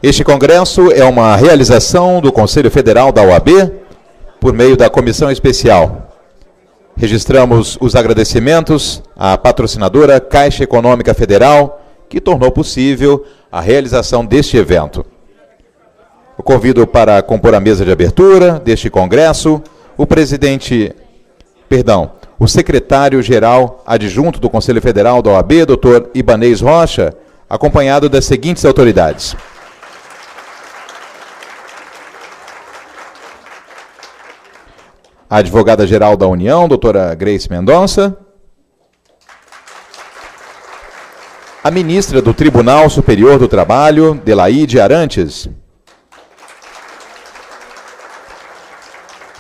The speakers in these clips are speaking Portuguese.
Este congresso é uma realização do Conselho Federal da OAB por meio da Comissão Especial. Registramos os agradecimentos à patrocinadora Caixa Econômica Federal, que tornou possível a realização deste evento. Eu convido para compor a mesa de abertura deste congresso o secretário-geral adjunto do Conselho Federal da OAB, Dr. Ibanez Rocha, acompanhado das seguintes autoridades. A advogada-geral da União, doutora Grace Mendonça. A ministra do Tribunal Superior do Trabalho, Delaide Arantes.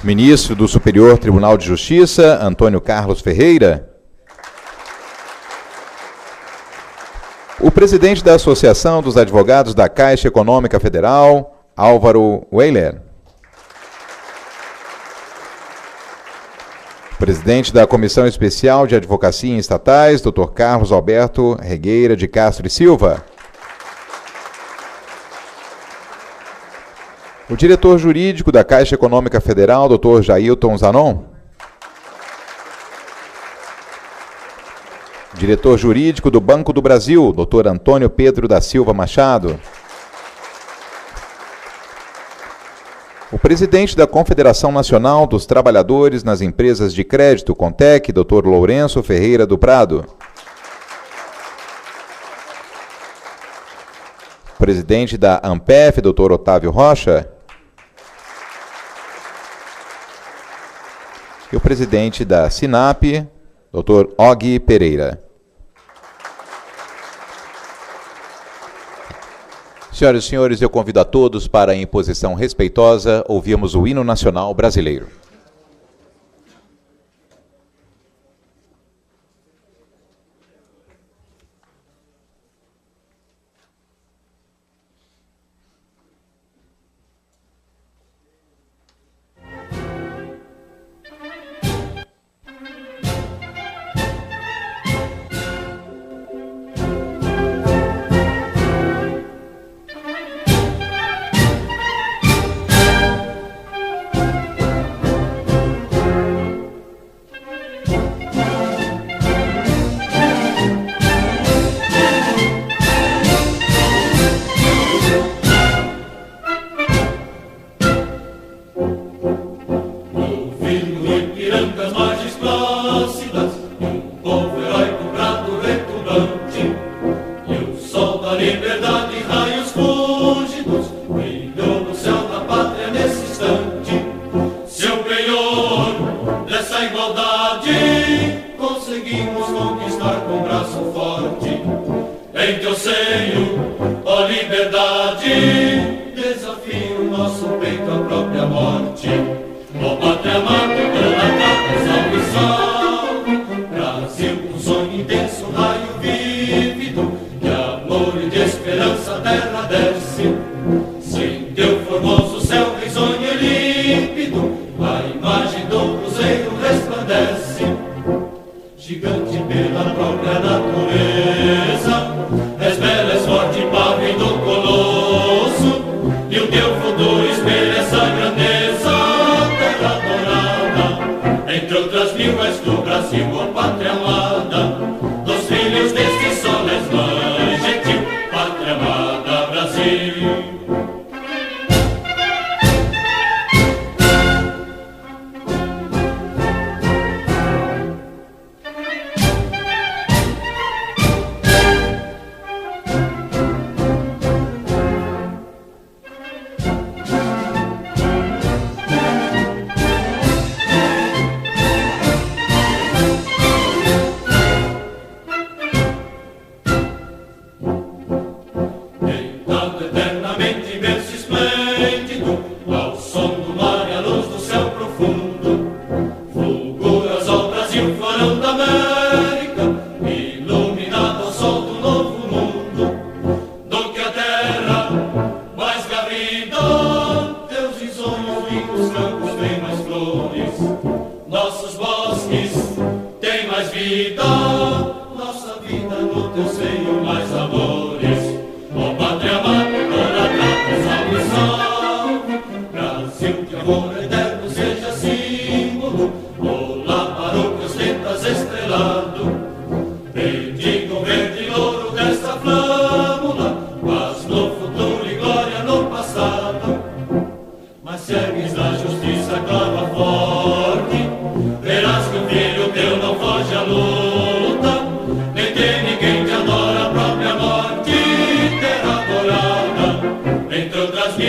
Ministro do Superior Tribunal de Justiça, Antônio Carlos Ferreira. O presidente da Associação dos Advogados da Caixa Econômica Federal, Álvaro Weiler. Presidente da Comissão Especial de Advocacia em Estatais, Dr. Carlos Alberto Regueira de Castro e Silva. O diretor jurídico da Caixa Econômica Federal, Dr. Jailton Zanon. Diretor jurídico do Banco do Brasil, Dr. Antônio Pedro da Silva Machado. O presidente da Confederação Nacional dos Trabalhadores nas Empresas de Crédito, Contec, Dr. Lourenço Ferreira do Prado. Presidente da ANPEF, Dr. Otávio Rocha. E o presidente da SINAP, Dr. Og Pereira. Senhoras e senhores, eu convido a todos para, em posição respeitosa, ouvirmos o hino nacional brasileiro.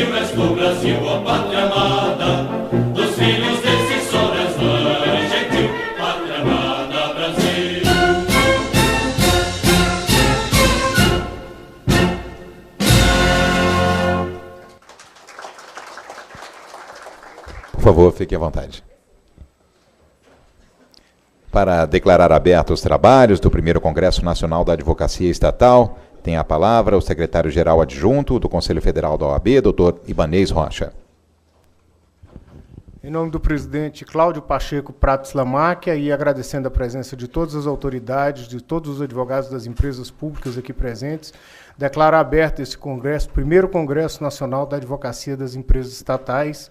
Brasil, és tu, Brasil, ó pátria amada, dos filhos desse sol és mãe gentil, pátria amada, Brasil. Por favor, fique à vontade. Para declarar abertos os trabalhos do primeiro Congresso Nacional da Advocacia Estatal, tem a palavra o secretário-geral adjunto do Conselho Federal da OAB, Dr. Ibanez Rocha. Em nome do presidente Cláudio Pacheco Prates Lamáquia e agradecendo a presença de todas as autoridades, de todos os advogados das empresas públicas aqui presentes, declaro aberto esse congresso, primeiro Congresso Nacional da Advocacia das Empresas Estatais,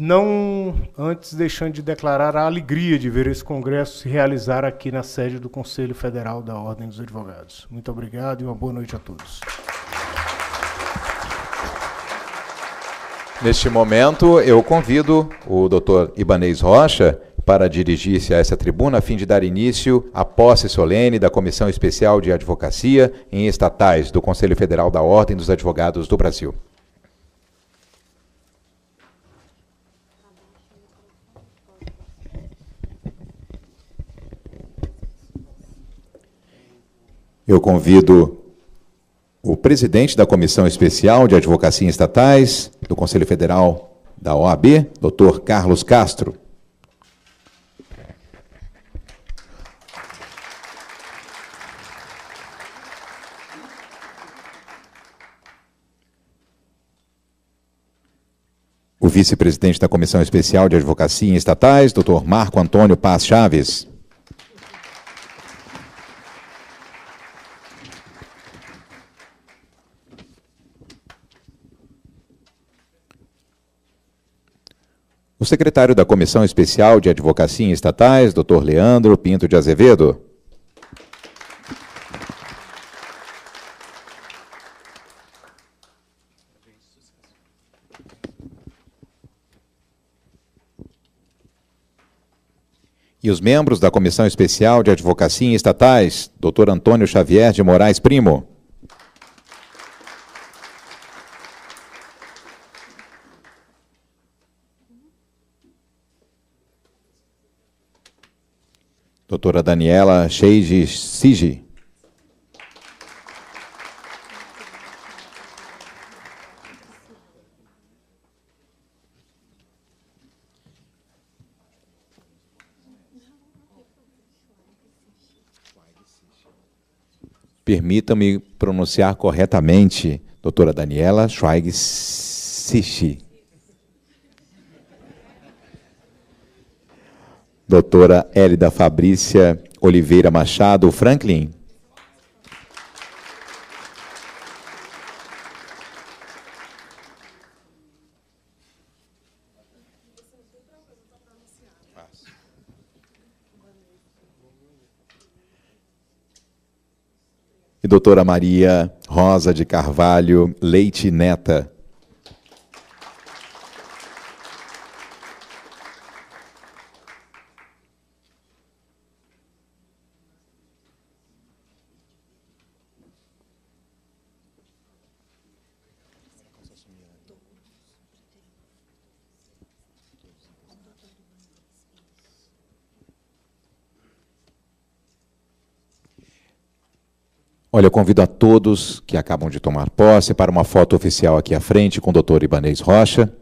não antes deixando de declarar a alegria de ver esse congresso se realizar aqui na sede do Conselho Federal da Ordem dos Advogados. Muito obrigado e uma boa noite a todos. Neste momento, eu convido o Dr. Ibanez Rocha para dirigir-se a essa tribuna a fim de dar início à posse solene da Comissão Especial de Advocacia em Estatais do Conselho Federal da Ordem dos Advogados do Brasil. Eu convido o presidente da Comissão Especial de Advocacia em Estatais do Conselho Federal da OAB, Dr. Carlos Castro. O vice-presidente da Comissão Especial de Advocacia em Estatais, Dr. Marco Antônio Paz Chaves. O secretário da Comissão Especial de Advocacia em Estatais, Dr. Leandro Pinto de Azevedo. E os membros da Comissão Especial de Advocacia em Estatais, Dr. Antônio Xavier de Moraes Primo. Doutora Daniela Sheiji Sigi. Permita-me pronunciar corretamente, doutora Daniela Schweig Sichi. Doutora Hélida Fabrícia Oliveira Machado Franklin. E doutora Maria Rosa de Carvalho Leite Neta. Olha, eu convido a todos que acabam de tomar posse para uma foto oficial aqui à frente com o doutor Ibanez Rocha.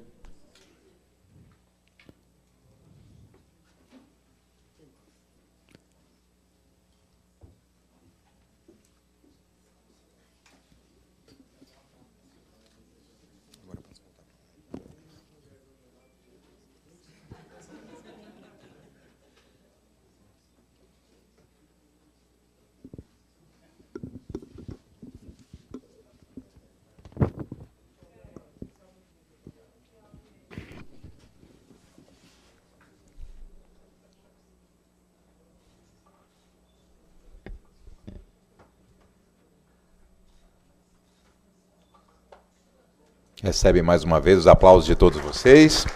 Recebe mais uma vez os aplausos de todos vocês.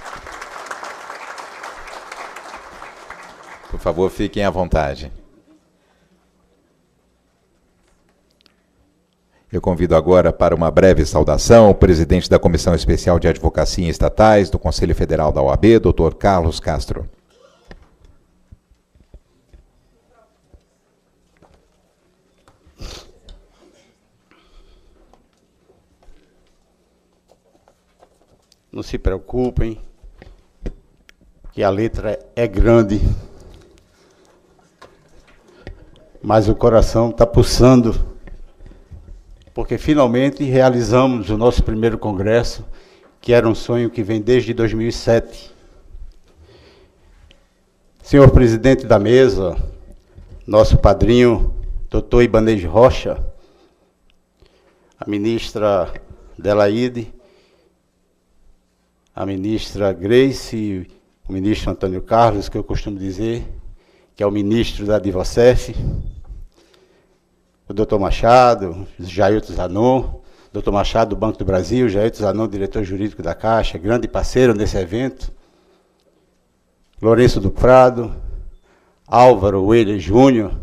Por favor, fiquem à vontade. Eu convido agora para uma breve saudação o presidente da Comissão Especial de Advocacia em Estatais do Conselho Federal da OAB, Dr. Carlos Castro. Não se preocupem, que a letra é grande, mas o coração está pulsando, porque finalmente realizamos o nosso primeiro congresso, que era um sonho que vem desde 2007. Senhor presidente da mesa, nosso padrinho, doutor Ibanez Rocha, a ministra Delaide, a ministra Grace e o ministro Antônio Carlos, que eu costumo dizer, que é o ministro da Advocef, o doutor Machado, Jailton Zanon, doutor Machado do Banco do Brasil, Jailton Zanon, diretor jurídico da Caixa, grande parceiro nesse evento, Lourenço do Prado, Álvaro Weiler Júnior,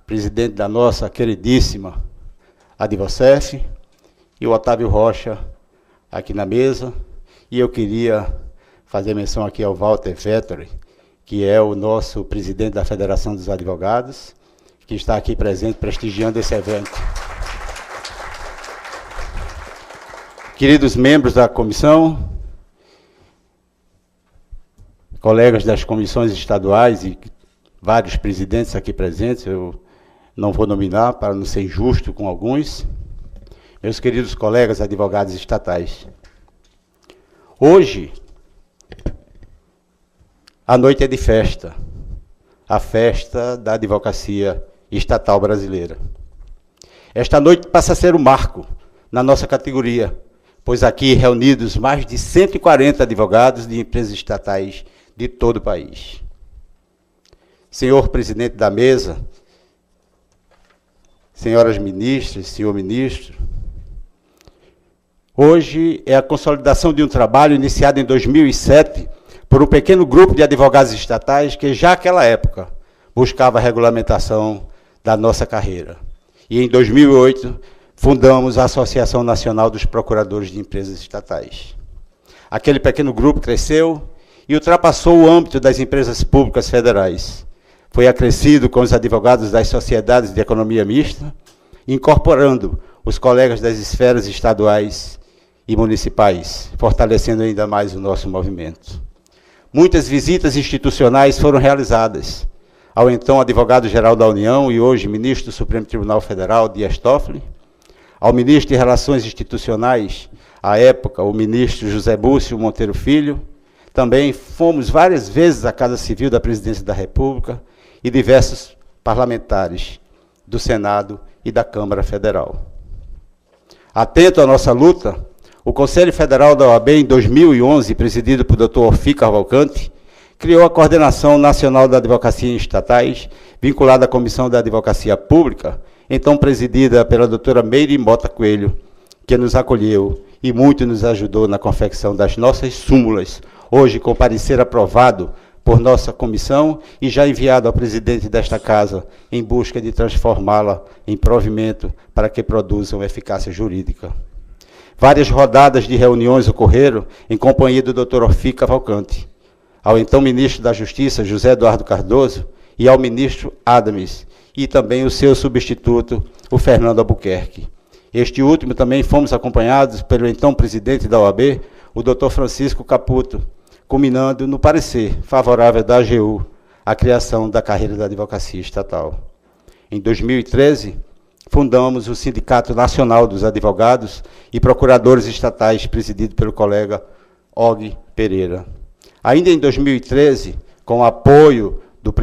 presidente da nossa queridíssima Advocef, e o Otávio Rocha aqui na mesa. E eu queria fazer menção aqui ao Walter Vettori, que é o nosso presidente da Federação dos Advogados, que está aqui presente, prestigiando esse evento. Queridos membros da comissão, colegas das comissões estaduais e vários presidentes aqui presentes, eu não vou nominar para não ser injusto com alguns, meus queridos colegas advogados estatais. Hoje, a noite é de festa, a festa da advocacia estatal brasileira. Esta noite passa a ser um marco na nossa categoria, pois aqui reunidos mais de 140 advogados de empresas estatais de todo o país. Senhor presidente da mesa, senhoras ministras, senhor ministro, hoje é a consolidação de um trabalho iniciado em 2007 por um pequeno grupo de advogados estatais que, já naquela época, buscava a regulamentação da nossa carreira. E, em 2008, fundamos a Associação Nacional dos Procuradores de Empresas Estatais. Aquele pequeno grupo cresceu e ultrapassou o âmbito das empresas públicas federais. Foi acrescido com os advogados das sociedades de economia mista, incorporando os colegas das esferas estaduais e municipais, fortalecendo ainda mais o nosso movimento. Muitas visitas institucionais foram realizadas ao então advogado-geral da União e hoje ministro do Supremo Tribunal Federal, Dias Toffoli, ao ministro de Relações Institucionais, à época, o ministro José Búcio Monteiro Filho. Também fomos várias vezes à Casa Civil da Presidência da República e diversos parlamentares do Senado e da Câmara Federal. Atento à nossa luta, o Conselho Federal da OAB, em 2011, presidido por Dr. Orfi Cavalcante, criou a Coordenação Nacional da Advocacia em Estatais, vinculada à Comissão da Advocacia Pública, então presidida pela doutora Meire Mota Coelho, que nos acolheu e muito nos ajudou na confecção das nossas súmulas, hoje com parecer aprovado por nossa comissão e já enviado ao presidente desta casa em busca de transformá-la em provimento para que produzam eficácia jurídica. Várias rodadas de reuniões ocorreram em companhia do Dr. Orfi Cavalcante, ao então ministro da Justiça, José Eduardo Cardoso, e ao ministro Adams, e também o seu substituto, o Fernando Albuquerque. Este último também fomos acompanhados pelo então presidente da OAB, o Dr. Francisco Caputo, culminando no parecer favorável da AGU à criação da carreira da advocacia estatal. Em 2013, fundamos o Sindicato Nacional dos Advogados e Procuradores Estatais, presidido pelo colega Og Pereira. Ainda em 2013, com o apoio do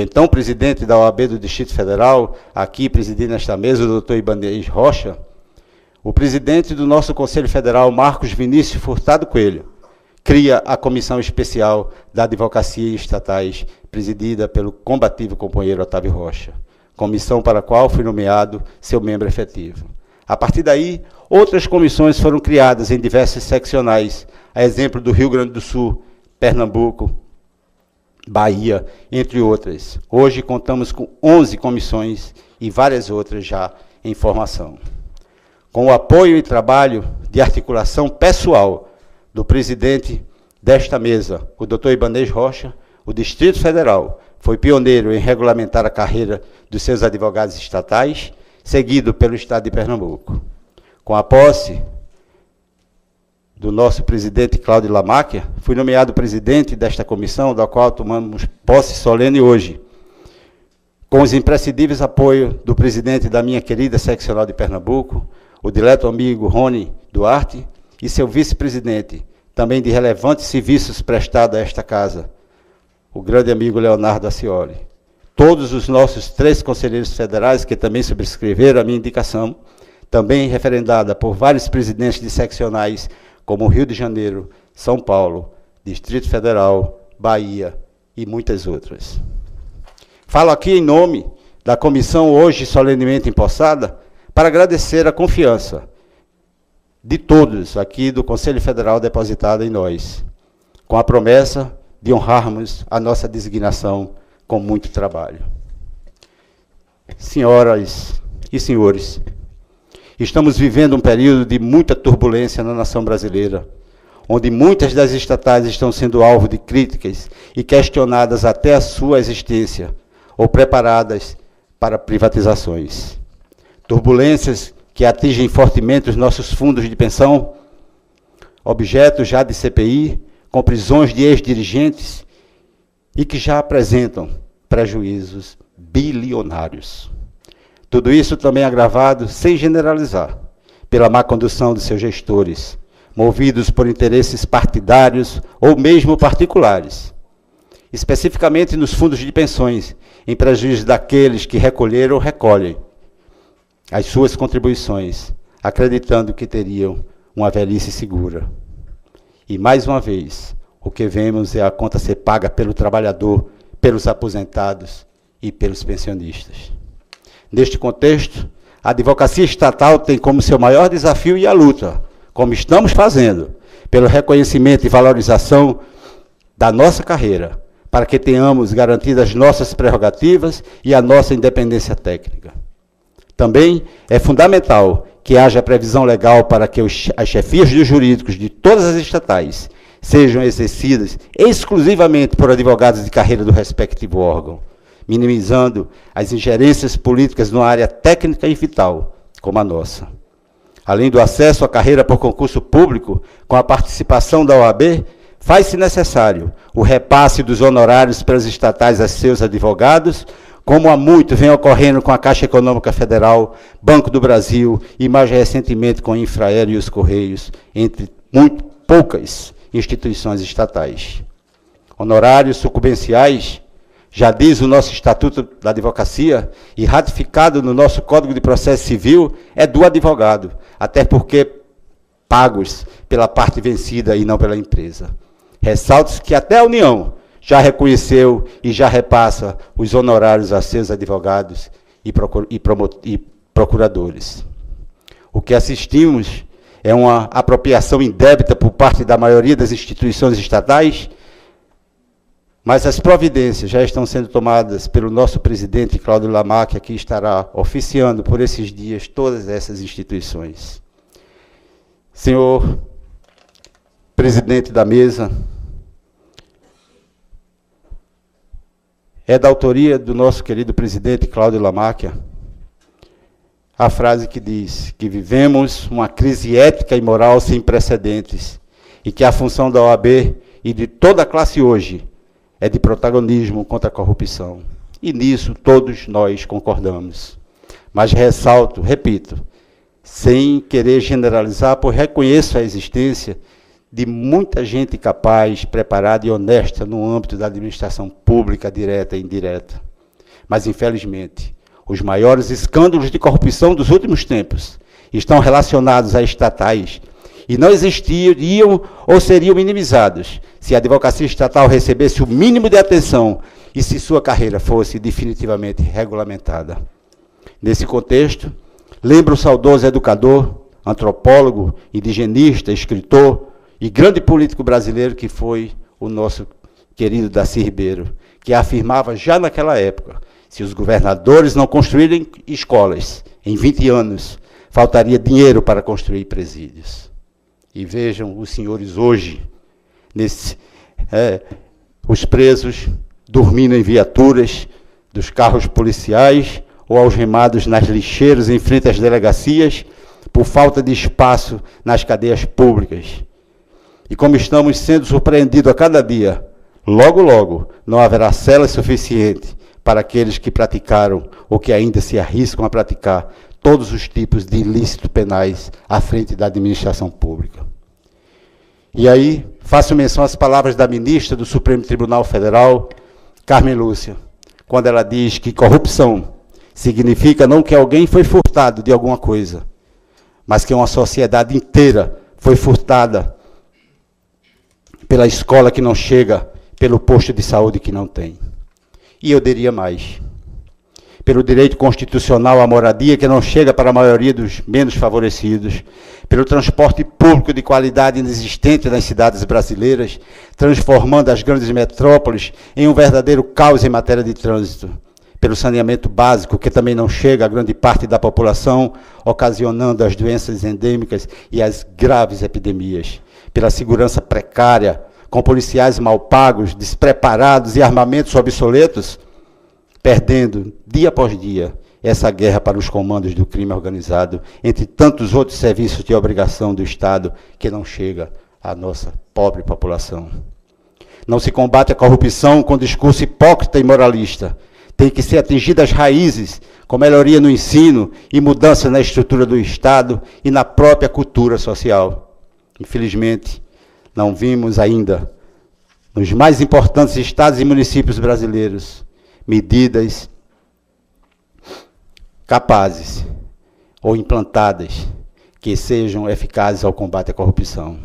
então presidente da OAB do Distrito Federal, aqui presidindo esta mesa, o doutor Ibanez Rocha, o presidente do nosso Conselho Federal, Marcos Vinícius Furtado Coelho, cria a Comissão Especial da Advocacia Estatais, presidida pelo combativo companheiro Otávio Rocha, comissão para a qual fui nomeado seu membro efetivo. A partir daí, outras comissões foram criadas em diversos seccionais, a exemplo do Rio Grande do Sul, Pernambuco, Bahia, entre outras. Hoje contamos com 11 comissões e várias outras já em formação. com o apoio e trabalho de articulação pessoal do presidente desta mesa, o Dr. Ibanez Rocha, o Distrito Federal foi pioneiro em regulamentar a carreira dos seus advogados estatais, seguido pelo Estado de Pernambuco. Com a posse do nosso presidente Cláudio Lamáquia, fui nomeado presidente desta comissão, da qual tomamos posse solene hoje, com os imprescindíveis apoios do presidente da minha querida seccional de Pernambuco, o dileto amigo Rony Duarte, e seu vice-presidente, também de relevantes serviços prestados a esta casa, o grande amigo Leonardo Acioli. Todos os nossos 3 conselheiros federais, que também subscreveram a minha indicação, também referendada por vários presidentes de seccionais, como Rio de Janeiro, São Paulo, Distrito Federal, Bahia e muitas outras. Falo aqui em nome da comissão hoje solenemente empossada para agradecer a confiança de todos aqui do Conselho Federal depositada em nós, com a promessa de honrarmos a nossa designação com muito trabalho. Senhoras e senhores, estamos vivendo um período de muita turbulência na nação brasileira, onde muitas das estatais estão sendo alvo de críticas e questionadas até a sua existência, ou preparadas para privatizações. Turbulências que atingem fortemente os nossos fundos de pensão, objeto já de CPI, com prisões de ex-dirigentes e que já apresentam prejuízos bilionários. Tudo isso também agravado, sem generalizar, pela má condução de seus gestores, movidos por interesses partidários ou mesmo particulares, especificamente nos fundos de pensões, em prejuízo daqueles que recolheram ou recolhem as suas contribuições, acreditando que teriam uma velhice segura. E, mais uma vez, o que vemos é a conta ser paga pelo trabalhador, pelos aposentados e pelos pensionistas. Neste contexto, a advocacia estatal tem como seu maior desafio e a luta, como estamos fazendo, pelo reconhecimento e valorização da nossa carreira, para que tenhamos garantidas nossas prerrogativas e a nossa independência técnica. Também é fundamental que haja previsão legal para que as chefias dos jurídicos de todas as estatais sejam exercidas exclusivamente por advogados de carreira do respectivo órgão, minimizando as ingerências políticas numa área técnica e vital, como a nossa. Além do acesso à carreira por concurso público, com a participação da OAB, faz-se necessário o repasse dos honorários pelas estatais a seus advogados, como há muito vem ocorrendo com a Caixa Econômica Federal, Banco do Brasil e, mais recentemente, com a Infraero e os Correios, entre muito poucas instituições estatais. Honorários sucumbenciais, já diz o nosso Estatuto da Advocacia, e ratificado no nosso Código de Processo Civil, é do advogado, até porque pagos pela parte vencida e não pela empresa. Ressalto que até a União já reconheceu e já repassa os honorários a seus advogados e procuradores. O que assistimos é uma apropriação indébita por parte da maioria das instituições estatais, mas as providências já estão sendo tomadas pelo nosso presidente Cláudio Lamáquia, que estará oficiando por esses dias todas essas instituições. Senhor presidente da mesa, é da autoria do nosso querido presidente Cláudio Lamáquia a frase que diz que vivemos uma crise ética e moral sem precedentes e que a função da OAB e de toda a classe hoje é de protagonismo contra a corrupção. E nisso todos nós concordamos. Mas ressalto, repito, sem querer generalizar, pois reconheço a existência de muita gente capaz, preparada e honesta no âmbito da administração pública, direta e indireta. Mas, infelizmente, os maiores escândalos de corrupção dos últimos tempos estão relacionados a estatais e não existiriam ou seriam minimizados se a advocacia estatal recebesse o mínimo de atenção e se sua carreira fosse definitivamente regulamentada. Nesse contexto, lembro o saudoso educador, antropólogo, indigenista, escritor e grande político brasileiro que foi o nosso querido Darcy Ribeiro, que afirmava já naquela época, se os governadores não construírem escolas em 20 anos faltaria dinheiro para construir presídios. E vejam os senhores hoje, os presos dormindo em viaturas dos carros policiais ou algemados nas lixeiras em frente às delegacias por falta de espaço nas cadeias públicas. E como estamos sendo surpreendidos a cada dia, logo, logo, não haverá celas suficiente para aqueles que praticaram ou que ainda se arriscam a praticar todos os tipos de ilícitos penais à frente da administração pública. E aí, faço menção às palavras da ministra do Supremo Tribunal Federal, Carmen Lúcia, quando ela diz que corrupção significa não que alguém foi furtado de alguma coisa, mas que uma sociedade inteira foi furtada pela escola que não chega, pelo posto de saúde que não tem. E eu diria mais, pelo direito constitucional à moradia que não chega para a maioria dos menos favorecidos, pelo transporte público de qualidade inexistente nas cidades brasileiras, transformando as grandes metrópoles em um verdadeiro caos em matéria de trânsito, pelo saneamento básico, que também não chega a grande parte da população, ocasionando as doenças endêmicas e as graves epidemias, pela segurança precária, com policiais mal pagos, despreparados e armamentos obsoletos, perdendo, dia após dia, essa guerra para os comandos do crime organizado, entre tantos outros serviços de obrigação do Estado que não chega à nossa pobre população. Não se combate a corrupção com discurso hipócrita e moralista. Tem que ser atingidas as raízes, com melhoria no ensino e mudança na estrutura do Estado e na própria cultura social. Infelizmente, não vimos ainda, nos mais importantes estados e municípios brasileiros, medidas capazes ou implantadas que sejam eficazes ao combate à corrupção.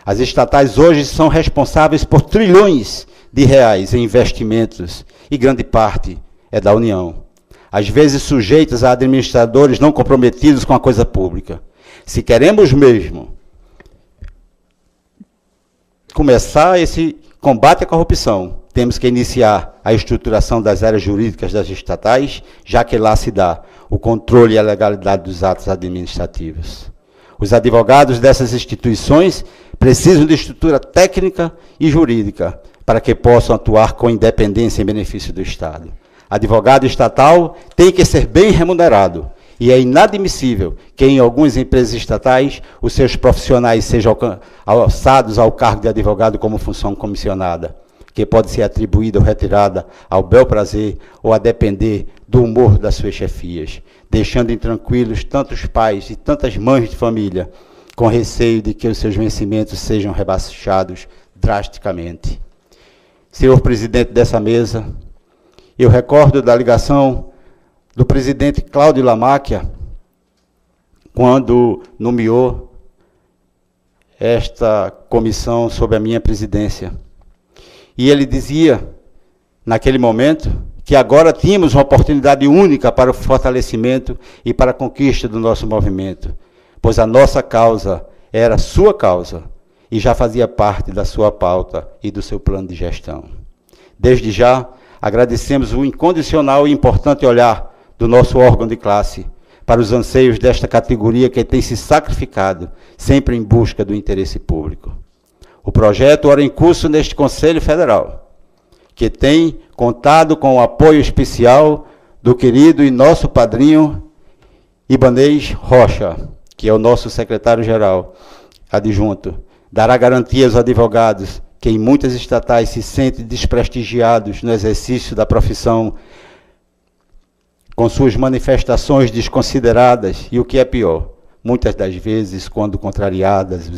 As estatais hoje são responsáveis por trilhões de reais em investimentos e grande parte é da União, às vezes sujeitas a administradores não comprometidos com a coisa pública. Se queremos mesmo começar esse combate à corrupção, temos que iniciar a estruturação das áreas jurídicas das estatais, já que lá se dá o controle e a legalidade dos atos administrativos. Os advogados dessas instituições precisam de estrutura técnica e jurídica para que possam atuar com independência em benefício do Estado. Advogado estatal tem que ser bem remunerado, e é inadmissível que em algumas empresas estatais os seus profissionais sejam alçados ao cargo de advogado como função comissionada, que pode ser atribuída ou retirada ao bel prazer ou a depender do humor das suas chefias, deixando intranquilos tantos pais e tantas mães de família, com receio de que os seus vencimentos sejam rebaixados drasticamente. Senhor presidente dessa mesa, eu recordo da ligação do presidente Cláudio Lamáquia, quando nomeou esta comissão sob a minha presidência. E ele dizia, naquele momento, que agora tínhamos uma oportunidade única para o fortalecimento e para a conquista do nosso movimento, pois a nossa causa era sua causa e já fazia parte da sua pauta e do seu plano de gestão. Desde já, agradecemos o incondicional e importante olhar do nosso órgão de classe para os anseios desta categoria que tem se sacrificado, sempre em busca do interesse público. O projeto ora em curso neste Conselho Federal, que tem contado com o apoio especial do querido e nosso padrinho Ibanez Rocha, que é o nosso secretário-geral adjunto, dará garantia aos advogados que em muitas estatais se sentem desprestigiados no exercício da profissão, com suas manifestações desconsideradas e, o que é pior, muitas das vezes, quando contrariados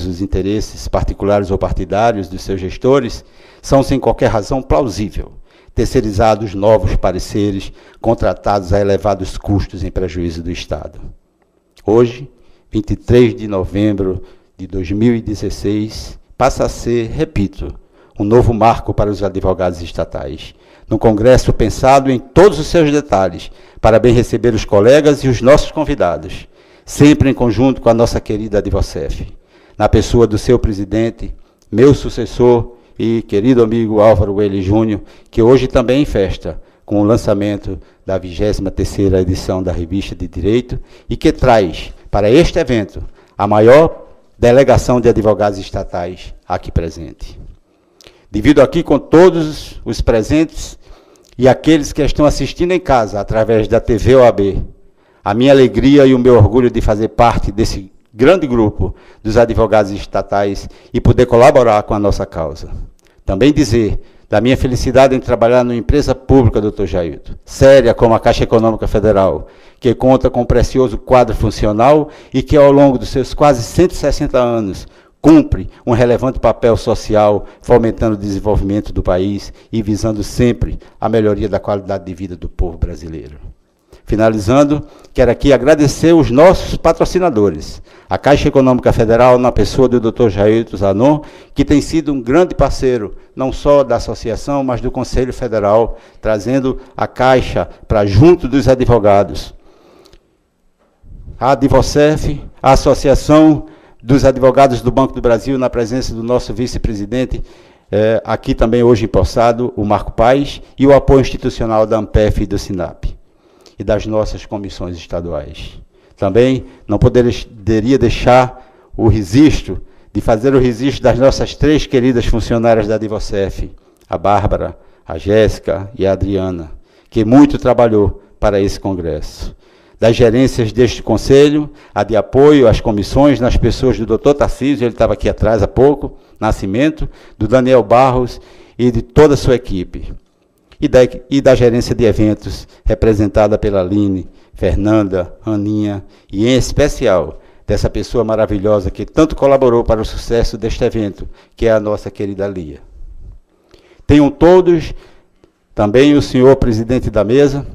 os interesses particulares ou partidários dos seus gestores, são sem qualquer razão plausível, terceirizados novos pareceres, contratados a elevados custos em prejuízo do Estado. Hoje, 23 de novembro de 2016, passa a ser, repito, um novo marco para os advogados estatais, num congresso pensado em todos os seus detalhes, para bem receber os colegas e os nossos convidados, sempre em conjunto com a nossa querida Advocef, na pessoa do seu presidente, meu sucessor e querido amigo Álvaro Welle Júnior, que hoje também em festa, com o lançamento da 23ª edição da Revista de Direito e que traz para este evento a maior delegação de advogados estatais aqui presente. Divido aqui com todos os presentes e aqueles que estão assistindo em casa através da TV OAB a minha alegria e o meu orgulho de fazer parte desse grande grupo dos advogados estatais e poder colaborar com a nossa causa. Também dizer da minha felicidade em trabalhar numa empresa pública, doutor Jailton, séria como a Caixa Econômica Federal, que conta com um precioso quadro funcional e que, ao longo dos seus quase 160 anos, cumpre um relevante papel social, fomentando o desenvolvimento do país e visando sempre a melhoria da qualidade de vida do povo brasileiro. Finalizando, quero aqui agradecer os nossos patrocinadores, a Caixa Econômica Federal, na pessoa do Dr. Jailton Zanon, que tem sido um grande parceiro, não só da associação, mas do Conselho Federal, trazendo a Caixa para junto dos advogados. A Advocef, a Associação dos Advogados do Banco do Brasil, na presença do nosso vice-presidente, aqui também hoje empossado, o Marco Paes, e o apoio institucional da ANPEF e do SINAP, e das nossas comissões estaduais. Também não poderia deixar o registro, de fazer o registro das nossas 3 queridas funcionárias da Advocef, a Bárbara, a Jéssica e a Adriana, que muito trabalhou para esse congresso. Das gerências deste conselho, a de apoio às comissões, nas pessoas do Dr. Tarcísio, ele estava aqui atrás há pouco, Nascimento, do Daniel Barros e de toda a sua equipe. E da gerência de eventos, representada pela Aline, Fernanda, Aninha, e em especial dessa pessoa maravilhosa que tanto colaborou para o sucesso deste evento, que é a nossa querida Lia. Tenham todos, também o senhor presidente da mesa,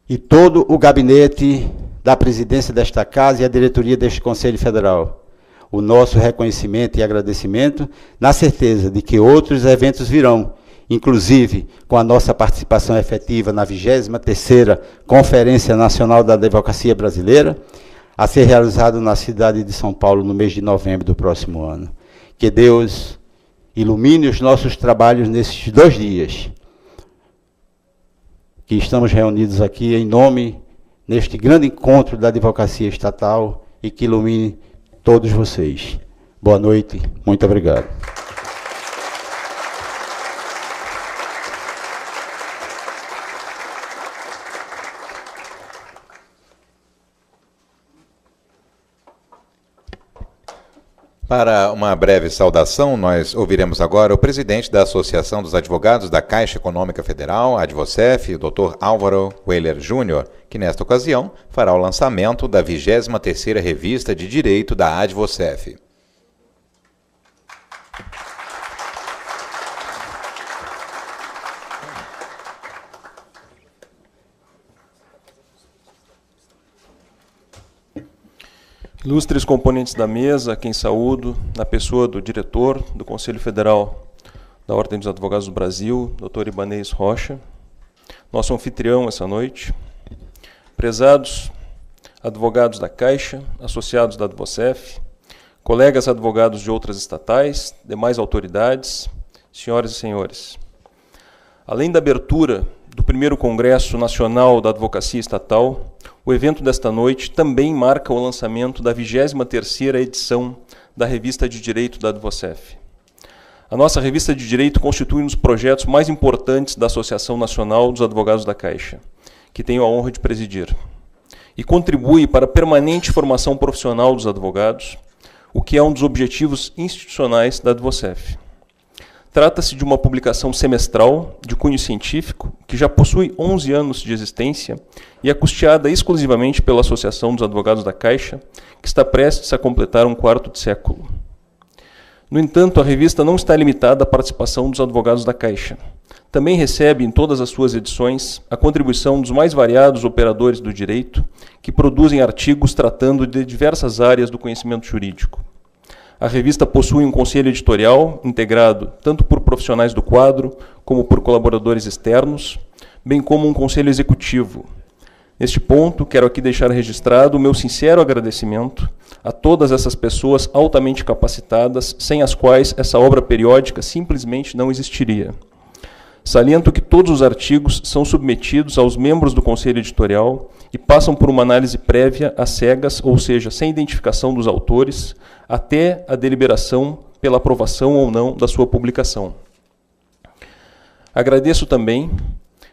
e todo o gabinete da presidência desta casa e a diretoria deste Conselho Federal, o nosso reconhecimento e agradecimento, na certeza de que outros eventos virão, inclusive com a nossa participação efetiva na 23ª Conferência Nacional da Advocacia Brasileira, a ser realizado na cidade de São Paulo no mês de novembro do próximo ano. Que Deus ilumine os nossos trabalhos nesses 2 dias, que estamos reunidos aqui em nome, neste grande encontro da advocacia estatal, e que ilumine todos vocês. Boa noite, muito obrigado. Para uma breve saudação, nós ouviremos agora o presidente da Associação dos Advogados da Caixa Econômica Federal, a Advocef, o Dr. Álvaro Weiler Júnior, que nesta ocasião fará o lançamento da 23ª Revista de Direito da Advocef. Ilustres componentes da mesa, a quem saúdo, na pessoa do diretor do Conselho Federal da Ordem dos Advogados do Brasil, Dr. Ibanez Rocha, nosso anfitrião essa noite, prezados advogados da Caixa, associados da Advocef, colegas advogados de outras estatais, demais autoridades, senhoras e senhores. Além da abertura do primeiro Congresso Nacional da Advocacia Estatal, o evento desta noite também marca o lançamento da 23ª edição da Revista de Direito da Advocef. A nossa Revista de Direito constitui um dos projetos mais importantes da Associação Nacional dos Advogados da Caixa, que tenho a honra de presidir, e contribui para a permanente formação profissional dos advogados, o que é um dos objetivos institucionais da Advocef. Trata-se de uma publicação semestral de cunho científico que já possui 11 anos de existência e é custeada exclusivamente pela Associação dos Advogados da Caixa, que está prestes a completar um 4º século. No entanto, a revista não está limitada à participação dos advogados da Caixa. Também recebe, em todas as suas edições, a contribuição dos mais variados operadores do direito, que produzem artigos tratando de diversas áreas do conhecimento jurídico. A revista possui um conselho editorial integrado tanto por profissionais do quadro como por colaboradores externos, bem como um conselho executivo. Neste ponto, quero aqui deixar registrado o meu sincero agradecimento a todas essas pessoas altamente capacitadas, sem as quais essa obra periódica simplesmente não existiria. Saliento que todos os artigos são submetidos aos membros do Conselho Editorial e passam por uma análise prévia às cegas, ou seja, sem identificação dos autores, até a deliberação pela aprovação ou não da sua publicação. Agradeço também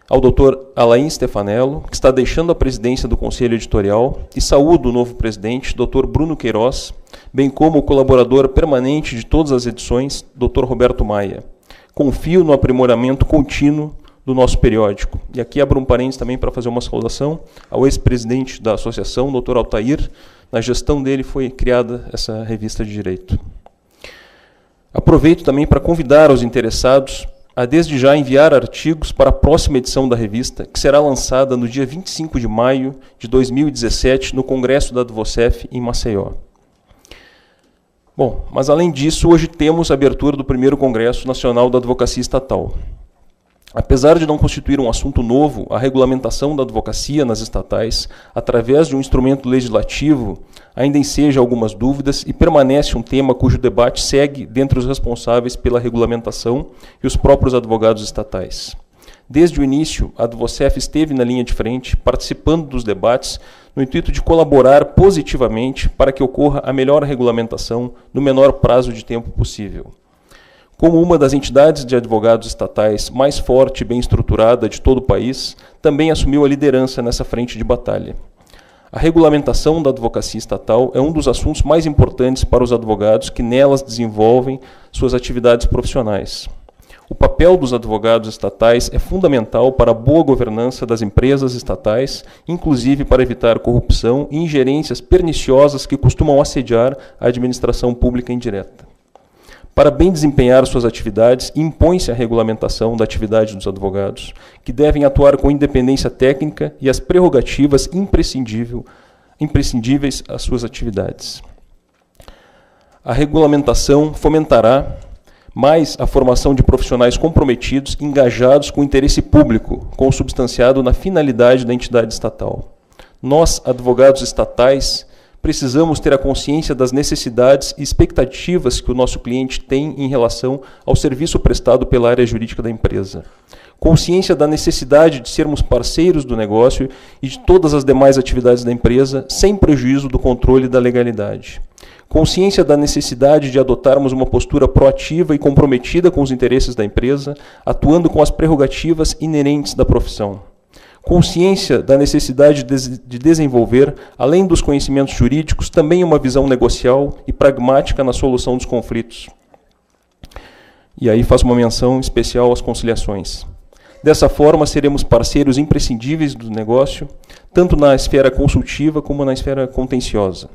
ao Dr. Alain Stefanello, que está deixando a presidência do Conselho Editorial, e saúdo o novo presidente, Dr. Bruno Queiroz, bem como o colaborador permanente de todas as edições, Dr. Roberto Maia. Confio no aprimoramento contínuo do nosso periódico. E aqui abro um parênteses também para fazer uma saudação ao ex-presidente da associação, Dr. Altair. Na gestão dele foi criada essa revista de direito. Aproveito também para convidar os interessados a desde já enviar artigos para a próxima edição da revista, que será lançada no dia 25 de maio de 2017 no Congresso da Advocef em Maceió. Bom, mas além disso, hoje temos a abertura do primeiro Congresso Nacional da Advocacia Estatal. Apesar de não constituir um assunto novo, a regulamentação da advocacia nas estatais, através de um instrumento legislativo, ainda enseja algumas dúvidas e permanece um tema cujo debate segue dentre os responsáveis pela regulamentação e os próprios advogados estatais. Desde o início, a Advocef esteve na linha de frente, participando dos debates, no intuito de colaborar positivamente para que ocorra a melhor regulamentação no menor prazo de tempo possível. Como uma das entidades de advogados estatais mais forte e bem estruturada de todo o país, também assumiu a liderança nessa frente de batalha. A regulamentação da advocacia estatal é um dos assuntos mais importantes para os advogados que nelas desenvolvem suas atividades profissionais. O papel dos advogados estatais é fundamental para a boa governança das empresas estatais, inclusive para evitar corrupção e ingerências perniciosas que costumam assediar a administração pública indireta. Para bem desempenhar suas atividades, impõe-se a regulamentação da atividade dos advogados, que devem atuar com independência técnica e as prerrogativas imprescindíveis às suas atividades. A regulamentação fomentará mais a formação de profissionais comprometidos, engajados com o interesse público, consubstanciado na finalidade da entidade estatal. Nós, advogados estatais, precisamos ter a consciência das necessidades e expectativas que o nosso cliente tem em relação ao serviço prestado pela área jurídica da empresa. Consciência da necessidade de sermos parceiros do negócio e de todas as demais atividades da empresa, sem prejuízo do controle da legalidade. Consciência da necessidade de adotarmos uma postura proativa e comprometida com os interesses da empresa, atuando com as prerrogativas inerentes da profissão. Consciência da necessidade de desenvolver, além dos conhecimentos jurídicos, também uma visão negocial e pragmática na solução dos conflitos. E aí faço uma menção especial às conciliações. Dessa forma, seremos parceiros imprescindíveis do negócio, tanto na esfera consultiva como na esfera contenciosa.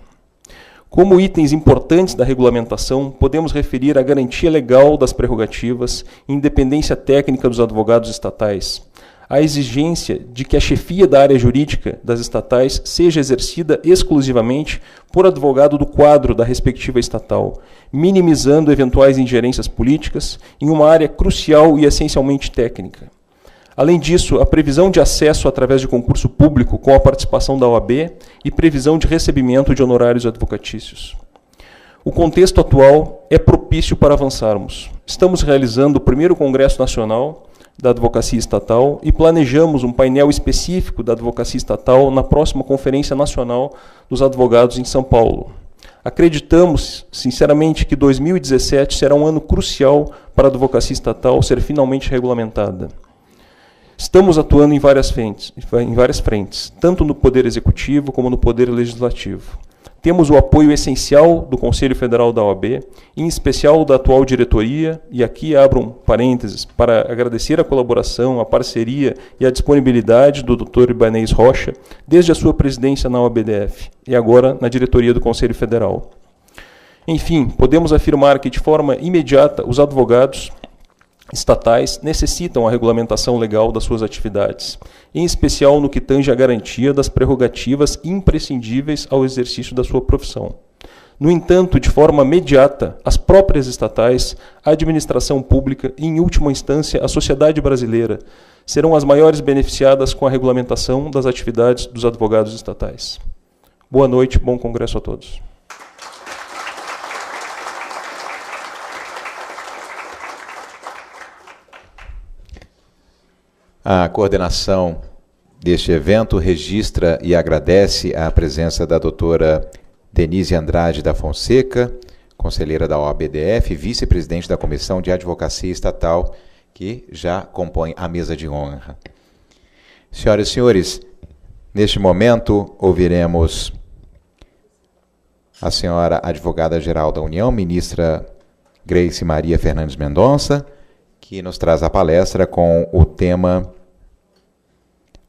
Como itens importantes da regulamentação, podemos referir a garantia legal das prerrogativas e independência técnica dos advogados estatais, a exigência de que a chefia da área jurídica das estatais seja exercida exclusivamente por advogado do quadro da respectiva estatal, minimizando eventuais ingerências políticas em uma área crucial e essencialmente técnica. Além disso, a previsão de acesso através de concurso público com a participação da OAB e previsão de recebimento de honorários advocatícios. O contexto atual é propício para avançarmos. Estamos realizando o primeiro Congresso Nacional da Advocacia Estatal e planejamos um painel específico da Advocacia Estatal na próxima Conferência Nacional dos Advogados em São Paulo. Acreditamos, sinceramente, que 2017 será um ano crucial para a advocacia estatal ser finalmente regulamentada. Estamos atuando em várias frentes, tanto no Poder Executivo como no Poder Legislativo. Temos o apoio essencial do Conselho Federal da OAB, em especial da atual diretoria, e aqui abro um parênteses para agradecer a colaboração, a parceria e a disponibilidade do Dr. Ibanez Rocha, desde a sua presidência na OABDF e agora na diretoria do Conselho Federal. Enfim, podemos afirmar que de forma imediata os advogados estatais necessitam a regulamentação legal das suas atividades, em especial no que tange à garantia das prerrogativas imprescindíveis ao exercício da sua profissão. No entanto, de forma imediata, as próprias estatais, a administração pública e, em última instância, a sociedade brasileira serão as maiores beneficiadas com a regulamentação das atividades dos advogados estatais. Boa noite, bom congresso a todos. A coordenação deste evento registra e agradece a presença da doutora Denise Andrade da Fonseca, conselheira da OAB-DF, vice-presidente da Comissão de Advocacia Estatal, que já compõe a mesa de honra. Senhoras e senhores, neste momento ouviremos a senhora advogada-geral da União, ministra Grace Maria Fernandes Mendonça, que nos traz a palestra com o tema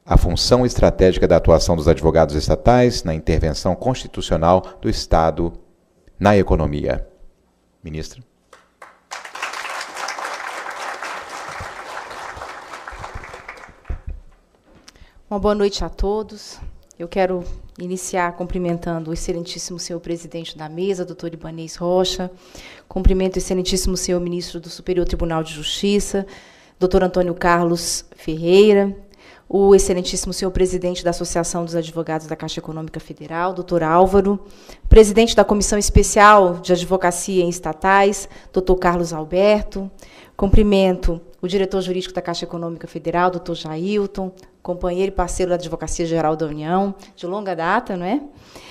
A função estratégica da atuação dos advogados estatais na intervenção constitucional do Estado na economia. Ministra. Uma boa noite a todos. Eu quero iniciar cumprimentando o excelentíssimo senhor presidente da mesa, doutor Ibanez Rocha, cumprimento o excelentíssimo senhor ministro do Superior Tribunal de Justiça, doutor Antônio Carlos Ferreira, o excelentíssimo senhor presidente da Associação dos Advogados da Caixa Econômica Federal, doutor Álvaro, presidente da Comissão Especial de Advocacia em Estatais, doutor Carlos Alberto, cumprimento o diretor jurídico da Caixa Econômica Federal, doutor Jailton, companheiro e parceiro da Advocacia Geral da União, de longa data, não é?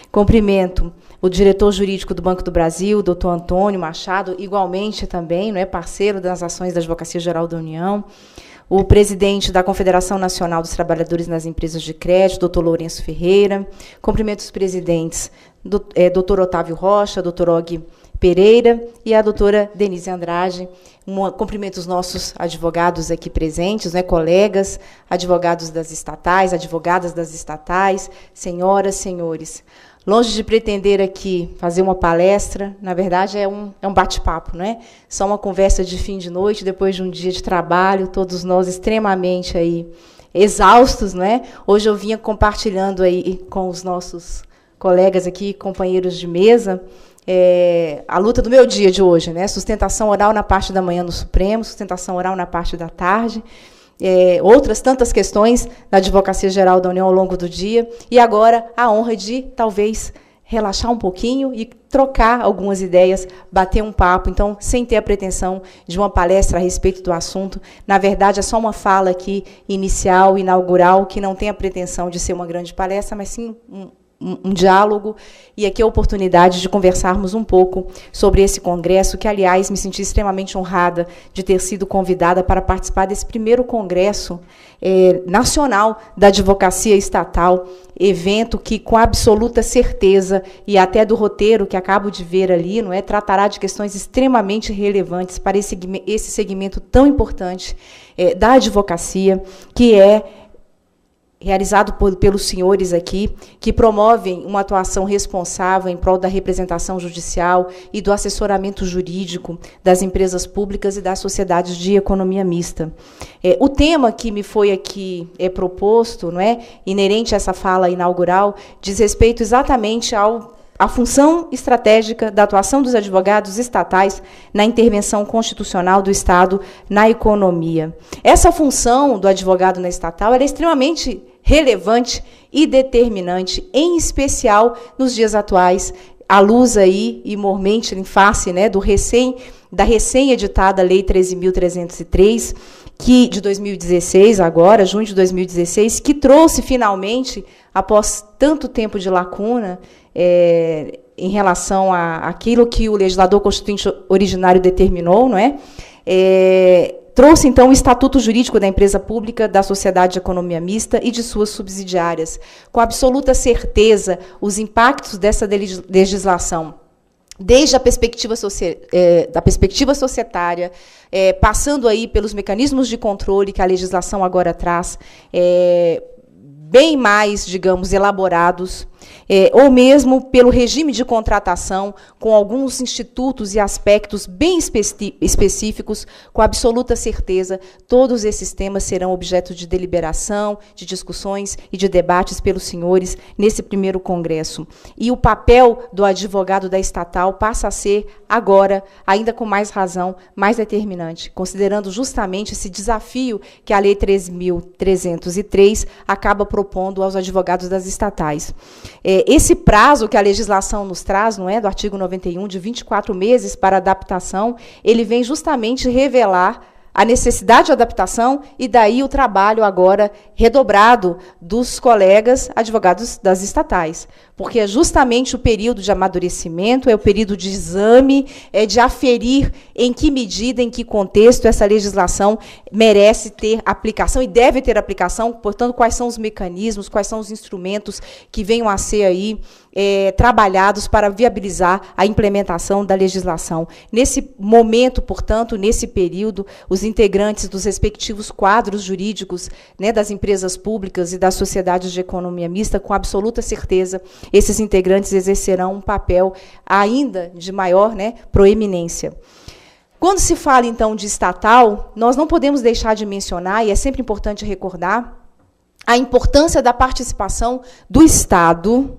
Cumprimento o diretor jurídico do Banco do Brasil, doutor Antônio Machado, igualmente também, não é, parceiro das ações da Advocacia Geral da União, o presidente da Confederação Nacional dos Trabalhadores nas Empresas de Crédito, doutor Lourenço Ferreira, cumprimento os presidentes, doutor Otávio Rocha, doutor Og Pereira e a doutora Denise Andrade. Cumprimento os nossos advogados aqui presentes, né, colegas, advogados das estatais, advogadas das estatais, senhoras, senhores. Longe de pretender aqui fazer uma palestra, na verdade é um bate-papo, não é? Só uma conversa de fim de noite, depois de um dia de trabalho, todos nós extremamente aí exaustos, não é? Hoje eu vinha compartilhando aí com os nossos colegas aqui, companheiros de mesa, a luta do meu dia de hoje, né? Sustentação oral na parte da manhã no Supremo, sustentação oral na parte da tarde, outras tantas questões da Advocacia Geral da União ao longo do dia, e agora a honra de, talvez, relaxar um pouquinho e trocar algumas ideias, bater um papo, então, sem ter a pretensão de uma palestra a respeito do assunto. Na verdade, é só uma fala aqui inicial, inaugural, que não tem a pretensão de ser uma grande palestra, mas sim um diálogo, e aqui a oportunidade de conversarmos um pouco sobre esse congresso, que, aliás, me senti extremamente honrada de ter sido convidada para participar desse primeiro congresso nacional da advocacia estatal, evento que, com absoluta certeza, e até do roteiro que acabo de ver ali, não é, tratará de questões extremamente relevantes para esse segmento tão importante da advocacia, que é realizado pelos senhores aqui, que promovem uma atuação responsável em prol da representação judicial e do assessoramento jurídico das empresas públicas e das sociedades de economia mista. O tema que me foi aqui proposto, não é, inerente a essa fala inaugural, diz respeito exatamente a função estratégica da atuação dos advogados estatais na intervenção constitucional do Estado na economia. Essa função do advogado na estatal é extremamente relevante e determinante, em especial nos dias atuais, à luz aí, e mormente em face, né, da recém-editada Lei 13.303, que, de 2016, agora, junho de 2016, que trouxe, finalmente, após tanto tempo de lacuna, em relação àquilo que o legislador constituinte originário determinou, não é? Trouxe, então, o Estatuto Jurídico da Empresa Pública, da Sociedade de Economia Mista e de suas subsidiárias. Com absoluta certeza, os impactos dessa legislação, desde a perspectiva, da perspectiva societária, passando aí pelos mecanismos de controle que a legislação agora traz, bem mais, digamos, elaborados, ou mesmo pelo regime de contratação, com alguns institutos e aspectos bem específicos, com absoluta certeza, todos esses temas serão objeto de deliberação, de discussões e de debates pelos senhores nesse primeiro congresso. E o papel do advogado da estatal passa a ser, agora, ainda com mais razão, mais determinante, considerando justamente esse desafio que a Lei 13.303 acaba propondo aos advogados das estatais. Esse prazo que a legislação nos traz, não é, do artigo 91, de 24 meses para adaptação, ele vem justamente revelar a necessidade de adaptação e daí o trabalho agora redobrado dos colegas advogados das estatais. Porque é justamente o período de amadurecimento, é o período de exame, é de aferir em que medida, em que contexto essa legislação merece ter aplicação e deve ter aplicação, portanto, quais são os mecanismos, quais são os instrumentos que venham a ser aí trabalhados para viabilizar a implementação da legislação. Nesse momento, portanto, nesse período, os integrantes dos respectivos quadros jurídicos, né, das empresas públicas e das sociedades de economia mista, com absoluta certeza, esses integrantes exercerão um papel ainda de maior, né, proeminência. Quando se fala, então, de estatal, nós não podemos deixar de mencionar, e é sempre importante recordar, a importância da participação do Estado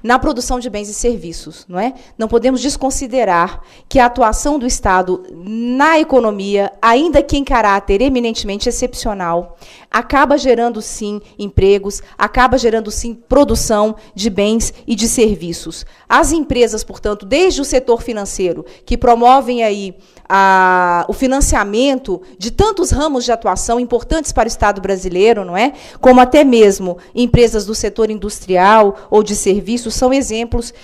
na produção de bens e serviços. Não é? Não podemos desconsiderar que a atuação do Estado na economia, ainda que em caráter eminentemente excepcional, acaba gerando, sim, empregos, acaba gerando, sim, produção de bens e de serviços. As empresas, portanto, desde o setor financeiro, que promovem aí o financiamento de tantos ramos de atuação importantes para o Estado brasileiro, não é? Como até mesmo empresas do setor industrial ou de serviços, são exemplos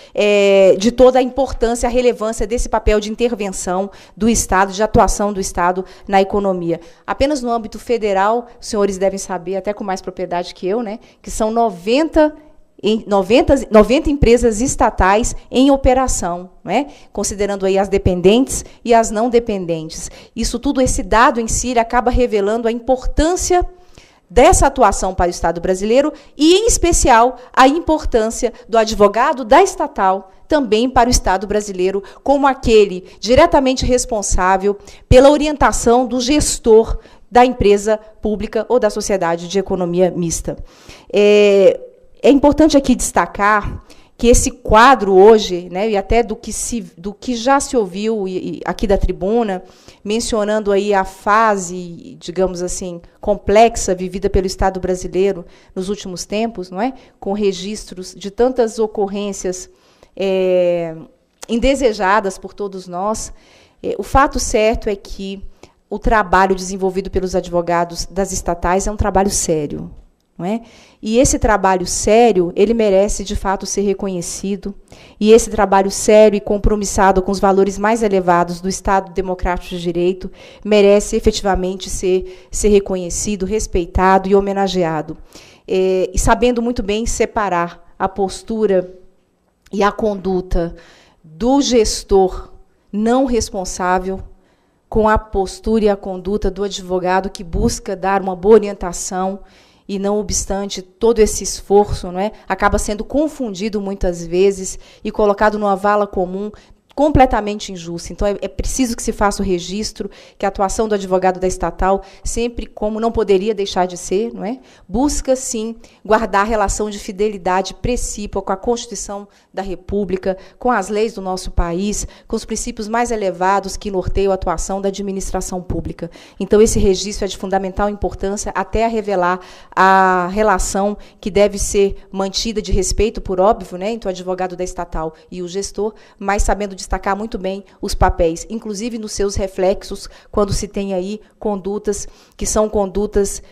de toda a importância, a relevância desse papel de intervenção do Estado, de atuação do Estado na economia. Apenas no âmbito federal, os senhores devem saber, até com mais propriedade que eu, né, que são 90 empresas estatais em operação, né? Considerando aí as dependentes e as não dependentes. Isso tudo, esse dado em si, acaba revelando a importância dessa atuação para o Estado brasileiro e, em especial, a importância do advogado da estatal também para o Estado brasileiro, como aquele diretamente responsável pela orientação do gestor da empresa pública ou da sociedade de economia mista. É importante aqui destacar que esse quadro hoje, né, e até do que já se ouviu aqui da tribuna, mencionando aí a fase, digamos assim, complexa vivida pelo Estado brasileiro nos últimos tempos, não é? Com registros de tantas ocorrências indesejadas por todos nós, o fato certo é que o trabalho desenvolvido pelos advogados das estatais é um trabalho sério. Não é? E esse trabalho sério, ele merece, de fato, ser reconhecido. E esse trabalho sério e compromissado com os valores mais elevados do Estado Democrático de Direito merece, efetivamente, ser reconhecido, respeitado e homenageado. E sabendo muito bem separar a postura e a conduta do gestor não responsável com a postura e a conduta do advogado que busca dar uma boa orientação e, não obstante todo esse esforço, não é, acaba sendo confundido muitas vezes e colocado numa vala comum completamente injusta. Então, é preciso que se faça o registro, que a atuação do advogado da estatal, sempre como não poderia deixar de ser, não é? Busca, sim, guardar a relação de fidelidade precípua com a Constituição da República, com as leis do nosso país, com os princípios mais elevados que norteiam a atuação da administração pública. Então, esse registro é de fundamental importância até a revelar a relação que deve ser mantida de respeito, por óbvio, né, entre o advogado da estatal e o gestor, mas sabendo destacar muito bem os papéis, inclusive nos seus reflexos, quando se tem aí condutas que são condutas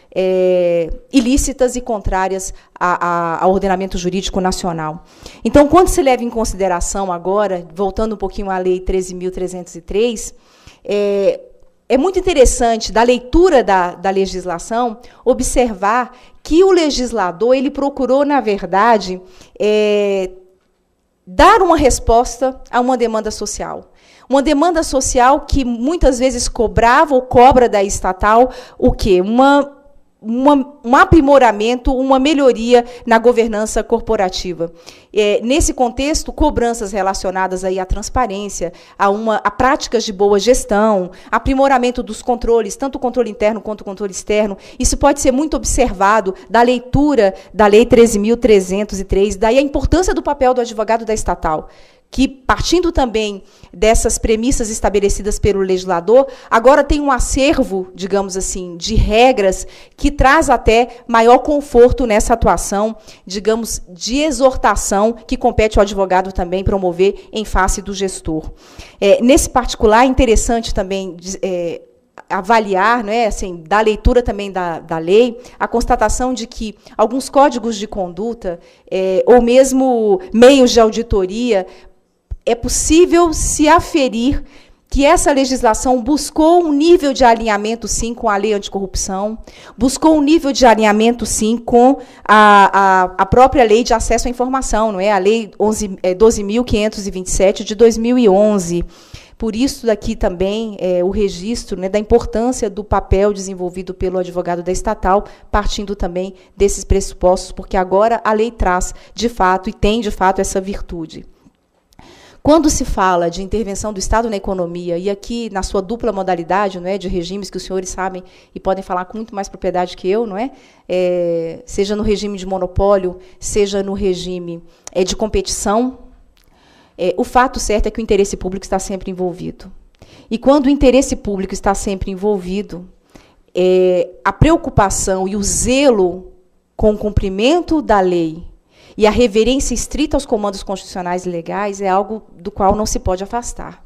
ilícitas e contrárias ao ordenamento jurídico nacional. Então, quando se leva em consideração agora, voltando um pouquinho à Lei 13.303, é muito interessante, da leitura da legislação, observar que o legislador ele procurou, na verdade, dar uma resposta a uma demanda social. Uma demanda social que muitas vezes cobrava ou cobra da estatal o quê? Um aprimoramento, uma melhoria na governança corporativa. Nesse contexto, cobranças relacionadas aí à transparência, a práticas de boa gestão, aprimoramento dos controles, tanto o controle interno quanto o controle externo. Isso pode ser muito observado da leitura da Lei 13.303, daí a importância do papel do advogado da estatal, que, partindo também dessas premissas estabelecidas pelo legislador, agora tem um acervo, digamos assim, de regras que traz até maior conforto nessa atuação, digamos, de exortação que compete ao advogado também promover em face do gestor. Nesse particular, é interessante também avaliar, não é, assim, da leitura também da lei, a constatação de que alguns códigos de conduta, ou mesmo meios de auditoria, é possível se aferir que essa legislação buscou um nível de alinhamento, sim, com a lei anticorrupção, buscou um nível de alinhamento, sim, com a própria lei de acesso à informação, não é? A lei 12.527 de 2011. Por isso, daqui também, o registro, né, da importância do papel desenvolvido pelo advogado da estatal, partindo também desses pressupostos, porque agora a lei traz, de fato, e tem, de fato, essa virtude. Quando se fala de intervenção do Estado na economia, e aqui na sua dupla modalidade, não é, de regimes que os senhores sabem e podem falar com muito mais propriedade que eu, não é? Seja no regime de monopólio, seja no regime de competição, o fato certo é que o interesse público está sempre envolvido. E quando o interesse público está sempre envolvido, a preocupação e o zelo com o cumprimento da lei e a reverência estrita aos comandos constitucionais e legais é algo do qual não se pode afastar.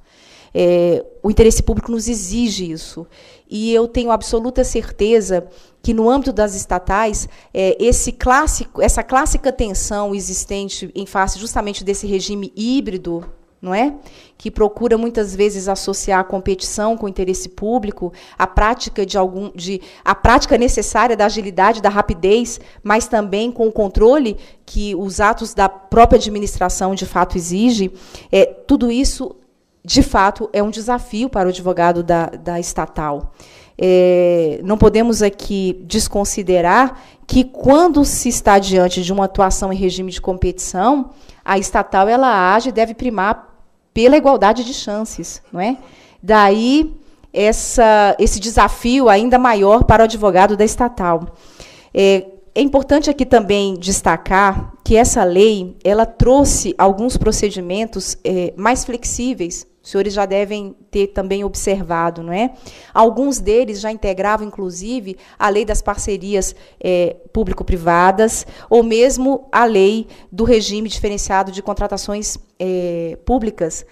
O interesse público nos exige isso. E eu tenho absoluta certeza que, no âmbito das estatais, essa clássica tensão existente em face justamente desse regime híbrido, não é? Que procura muitas vezes associar a competição com o interesse público, a prática a prática necessária da agilidade, da rapidez, mas também com o controle que os atos da própria administração de fato exigem. Tudo isso, de fato, é um desafio para o advogado da estatal. Não podemos aqui desconsiderar que, quando se está diante de uma atuação em regime de competição, a estatal ela age e deve primar pela igualdade de chances, não é? Daí esse desafio ainda maior para o advogado da estatal. É importante aqui também destacar que essa lei ela trouxe alguns procedimentos mais flexíveis. Os senhores já devem ter também observado, não é? Alguns deles já integravam, inclusive, a lei das parcerias público-privadas, ou mesmo a lei do regime diferenciado de contratações públicas.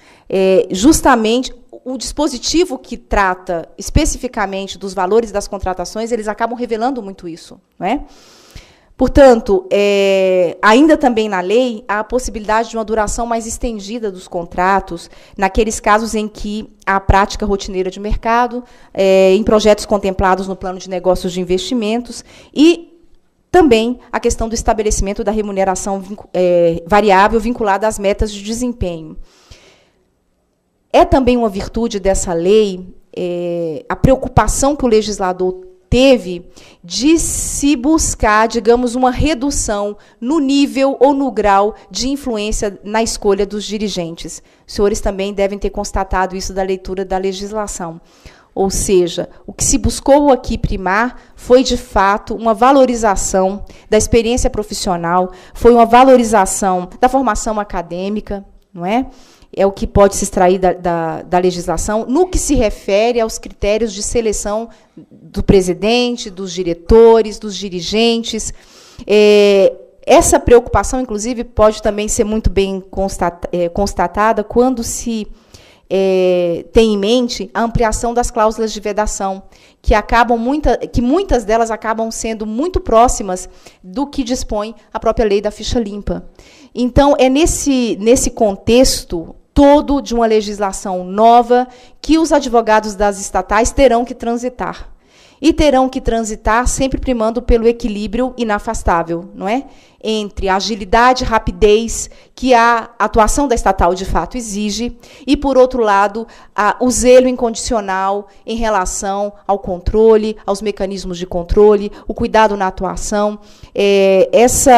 Justamente, o dispositivo que trata especificamente dos valores das contratações, eles acabam revelando muito isso, não é? Portanto, ainda também na lei, há a possibilidade de uma duração mais estendida dos contratos, naqueles casos em que há prática rotineira de mercado, em projetos contemplados no plano de negócios de investimentos, e também a questão do estabelecimento da remuneração variável vinculada às metas de desempenho. É também uma virtude dessa lei a preocupação que o legislador teve de se buscar, digamos, uma redução no nível ou no grau de influência na escolha dos dirigentes. Os senhores também devem ter constatado isso da leitura da legislação. Ou seja, o que se buscou aqui primar foi, de fato, uma valorização da experiência profissional, foi uma valorização da formação acadêmica, não é? É o que pode se extrair da legislação, no que se refere aos critérios de seleção do presidente, dos diretores, dos dirigentes. Essa preocupação, inclusive, pode também ser muito bem constatada quando se tem em mente a ampliação das cláusulas de vedação, que muitas delas acabam sendo muito próximas do que dispõe a própria lei da ficha limpa. Então, é nesse contexto todo de uma legislação nova que os advogados das estatais terão que transitar. E terão que transitar sempre primando pelo equilíbrio inafastável, não é? Entre a agilidade e rapidez que a atuação da estatal de fato exige, e, por outro lado, o zelo incondicional em relação ao controle, aos mecanismos de controle, o cuidado na atuação. Esse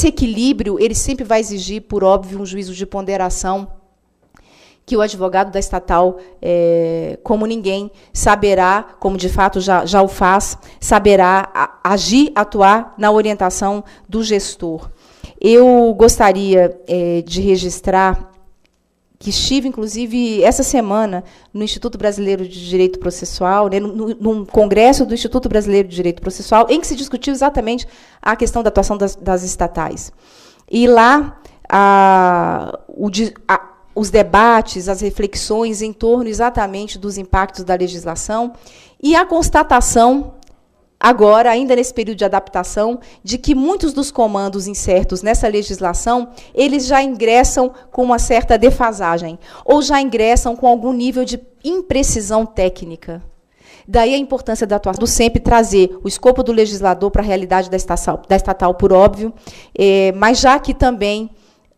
equilíbrio ele sempre vai exigir, por óbvio, um juízo de ponderação que o advogado da estatal, como ninguém, saberá, como de fato já o faz, saberá agir, atuar na orientação do gestor. Eu gostaria de registrar que estive, inclusive, essa semana, no Instituto Brasileiro de Direito Processual, né, num congresso do Instituto Brasileiro de Direito Processual, em que se discutiu exatamente a questão da atuação das estatais. E lá, os debates, as reflexões em torno exatamente dos impactos da legislação e a constatação, agora, ainda nesse período de adaptação, de que muitos dos comandos incertos nessa legislação, eles já ingressam com uma certa defasagem, ou já ingressam com algum nível de imprecisão técnica. Daí a importância da atuação do sempre trazer o escopo do legislador para a realidade da estatal, por óbvio, mas já que também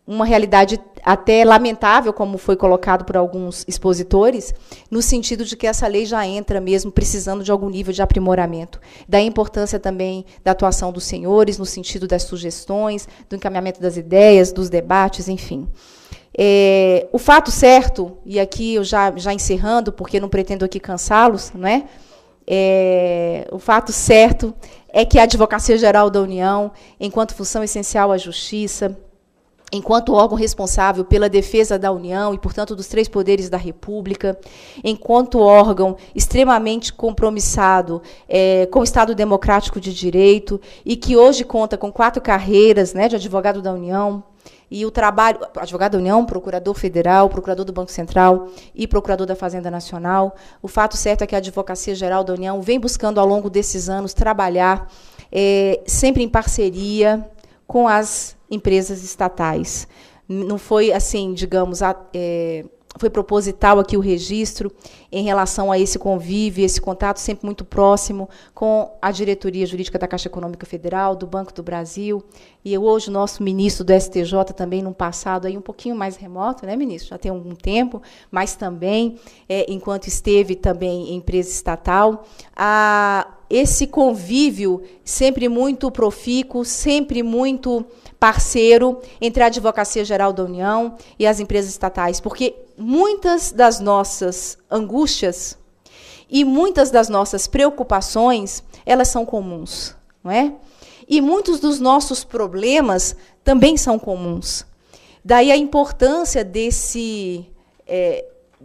uma realidade até lamentável, como foi colocado por alguns expositores, no sentido de que essa lei já entra mesmo precisando de algum nível de aprimoramento. Daí a importância também da atuação dos senhores, no sentido das sugestões, do encaminhamento das ideias, dos debates, enfim. O fato certo, e aqui eu já encerrando, porque não pretendo aqui cansá-los, não é? O fato certo é que a Advocacia Geral da União, enquanto função essencial à justiça, enquanto órgão responsável pela defesa da União e, portanto, dos 3 poderes da República, enquanto órgão extremamente compromissado com o Estado Democrático de Direito e que hoje conta com 4 carreiras, né, de advogado da União, e o trabalho, advogado da União, procurador federal, procurador do Banco Central e procurador da Fazenda Nacional. O fato certo é que a Advocacia Geral da União vem buscando, ao longo desses anos, trabalhar sempre em parceria com as empresas estatais. Não foi, assim, digamos, foi proposital aqui o registro em relação a esse convívio, esse contato sempre muito próximo com a diretoria jurídica da Caixa Econômica Federal, do Banco do Brasil, e hoje o nosso ministro do STJ também, num passado aí um pouquinho mais remoto, né, ministro? Já tem algum tempo, mas também, enquanto esteve também em empresa estatal, esse convívio sempre muito profícuo, sempre muito parceiro entre a Advocacia Geral da União e as empresas estatais, porque muitas das nossas angústias e muitas das nossas preocupações, elas são comuns, não é? E muitos dos nossos problemas também são comuns. Daí a importância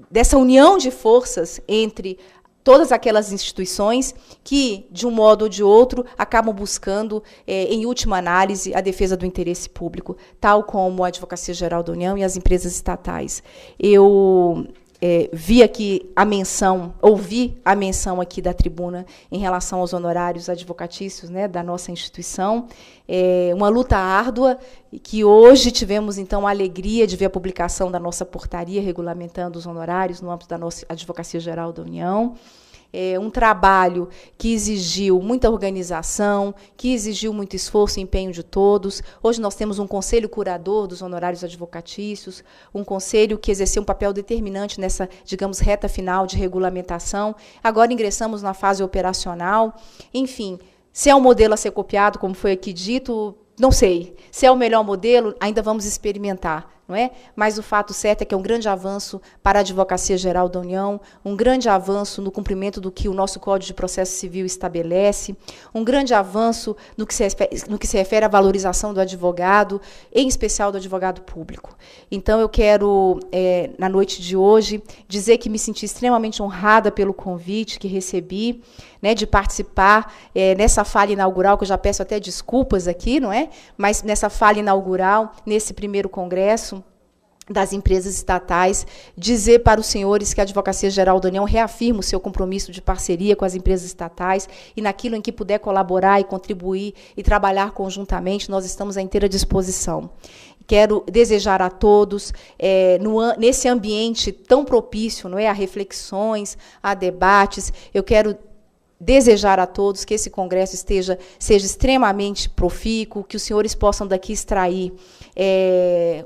dessa união de forças entre todas aquelas instituições que, de um modo ou de outro, acabam buscando, em última análise, a defesa do interesse público, tal como a Advocacia Geral da União e as empresas estatais. Eu ouvi a menção aqui da tribuna em relação aos honorários advocatícios, né, da nossa instituição. Uma luta árdua, e que hoje tivemos, então, a alegria de ver a publicação da nossa portaria regulamentando os honorários no âmbito da nossa Advocacia Geral da União. Um trabalho que exigiu muita organização, que exigiu muito esforço e empenho de todos. Hoje nós temos um conselho curador dos honorários advocatícios, um conselho que exerceu um papel determinante nessa, digamos, reta final de regulamentação. Agora ingressamos na fase operacional. Enfim, se é um modelo a ser copiado, como foi aqui dito, não sei. Se é o melhor modelo, ainda vamos experimentar, não é? Mas o fato certo é que é um grande avanço para a Advocacia Geral da União, um grande avanço no cumprimento do que o nosso Código de Processo Civil estabelece, um grande avanço no que se refere à valorização do advogado, em especial do advogado público. Então, eu quero, na noite de hoje, dizer que me senti extremamente honrada pelo convite que recebi, né, de participar nessa fala inaugural, que eu já peço até desculpas aqui, não é? Mas nessa fala inaugural, nesse primeiro congresso das empresas estatais, dizer para os senhores que a Advocacia Geral da União reafirma o seu compromisso de parceria com as empresas estatais e naquilo em que puder colaborar e contribuir e trabalhar conjuntamente, nós estamos à inteira disposição. Quero desejar a todos, nesse ambiente tão propício, não é, a reflexões, a debates, eu quero desejar a todos que esse congresso seja extremamente profícuo, que os senhores possam daqui extrair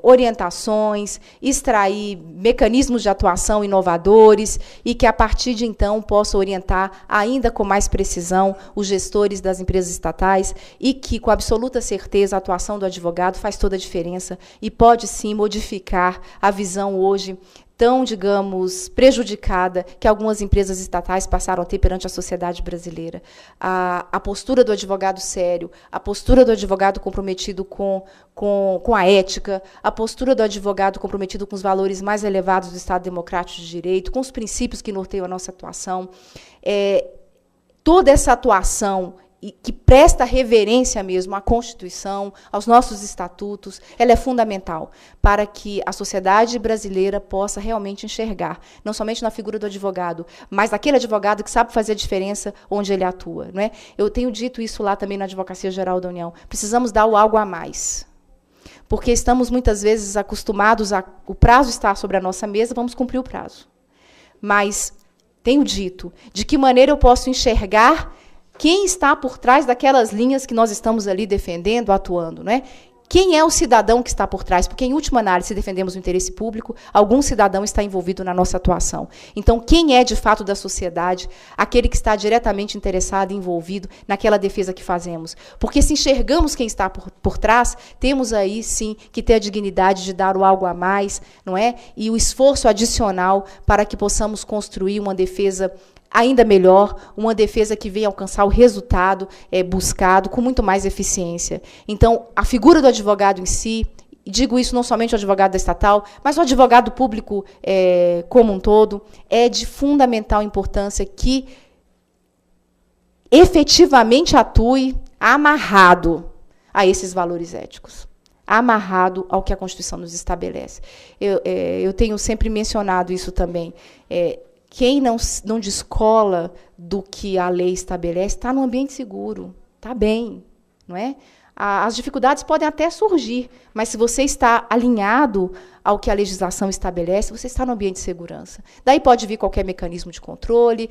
orientações, extrair mecanismos de atuação inovadores e que, a partir de então, possam orientar ainda com mais precisão os gestores das empresas estatais e que, com absoluta certeza, a atuação do advogado faz toda a diferença e pode, sim, modificar a visão hoje tão, digamos, prejudicada que algumas empresas estatais passaram a ter perante a sociedade brasileira. A postura do advogado sério, a postura do advogado comprometido com a ética, a postura do advogado comprometido com os valores mais elevados do Estado Democrático de Direito, com os princípios que norteiam a nossa atuação, toda essa atuação e que presta reverência mesmo à Constituição, aos nossos estatutos, ela é fundamental para que a sociedade brasileira possa realmente enxergar, não somente na figura do advogado, mas aquele advogado que sabe fazer a diferença onde ele atua. Não é? Eu tenho dito isso lá também na Advocacia Geral da União. Precisamos dar algo a mais. Porque estamos, muitas vezes, acostumados o prazo está sobre a nossa mesa, vamos cumprir o prazo. Mas tenho dito, de que maneira eu posso enxergar quem está por trás daquelas linhas que nós estamos ali defendendo, atuando, não é? Quem é o cidadão que está por trás? Porque, em última análise, se defendemos o interesse público, algum cidadão está envolvido na nossa atuação. Então, quem é, de fato, da sociedade, aquele que está diretamente interessado e envolvido naquela defesa que fazemos? Porque, se enxergamos quem está por trás, temos aí, sim, que ter a dignidade de dar o algo a mais, não é? E o esforço adicional para que possamos construir uma defesa ainda melhor, uma defesa que venha alcançar o resultado buscado com muito mais eficiência. Então, a figura do advogado em si, e digo isso não somente o advogado da estatal, mas o advogado público como um todo, é de fundamental importância que efetivamente atue amarrado a esses valores éticos, amarrado ao que a Constituição nos estabelece. Eu tenho sempre mencionado isso também. Quem não descola do que a lei estabelece está num ambiente seguro, está bem, não é? As dificuldades podem até surgir, mas se você está alinhado ao que a legislação estabelece, você está no ambiente de segurança. Daí pode vir qualquer mecanismo de controle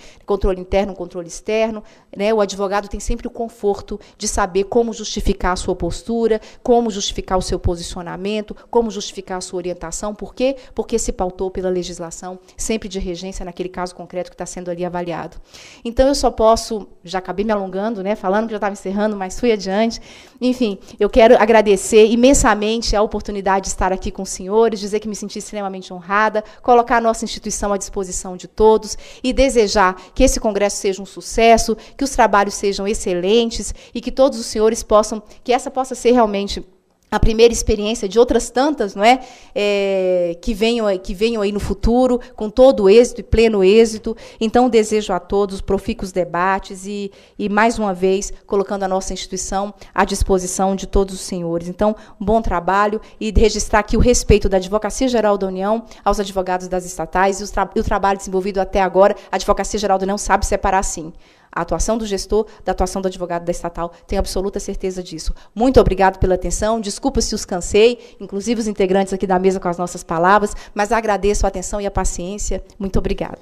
interno, controle externo, né? O advogado tem sempre o conforto de saber como justificar a sua postura, como justificar o seu posicionamento, como justificar a sua orientação. Por quê? Porque se pautou pela legislação, sempre de regência naquele caso concreto que está sendo ali avaliado. Então, eu só posso, já acabei me alongando, né, falando que já estava encerrando, mas fui adiante. Enfim, eu quero agradecer imensamente a oportunidade de estar aqui com os senhores, dizer que me senti extremamente honrada, colocar a nossa instituição à disposição de todos e desejar que esse congresso seja um sucesso, que os trabalhos sejam excelentes e que todos os senhores possam, que essa possa ser realmente a primeira experiência de outras tantas, não é? Que venham aí no futuro, com todo o êxito e pleno êxito. Então, desejo a todos profícuos debates e, mais uma vez, colocando a nossa instituição à disposição de todos os senhores. Então, um bom trabalho e registrar aqui o respeito da Advocacia Geral da União aos advogados das estatais e o trabalho desenvolvido até agora. A Advocacia Geral da União sabe separar, sim, a atuação do gestor da atuação do advogado da estatal, tenho absoluta certeza disso. Muito obrigado pela atenção, desculpa se os cansei, inclusive os integrantes aqui da mesa com as nossas palavras, mas agradeço a atenção e a paciência. Muito obrigada.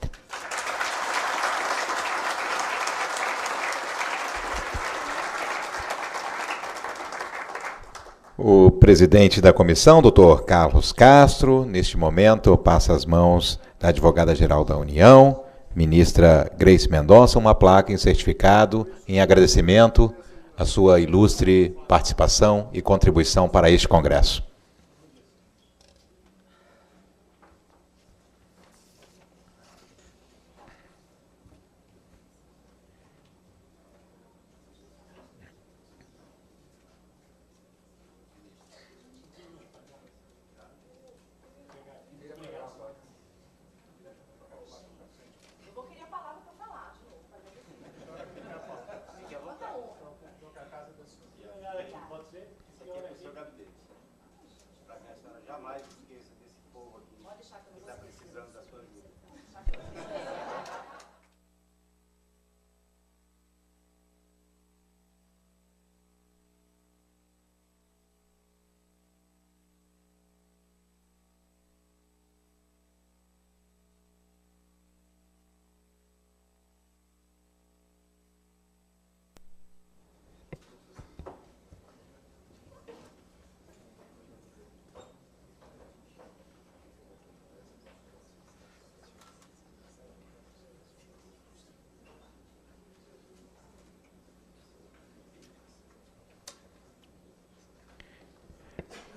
O presidente da comissão, doutor Carlos Castro, neste momento passa as mãos da advogada-geral da União, ministra Grace Mendonça, uma placa em certificado em agradecimento à sua ilustre participação e contribuição para este congresso.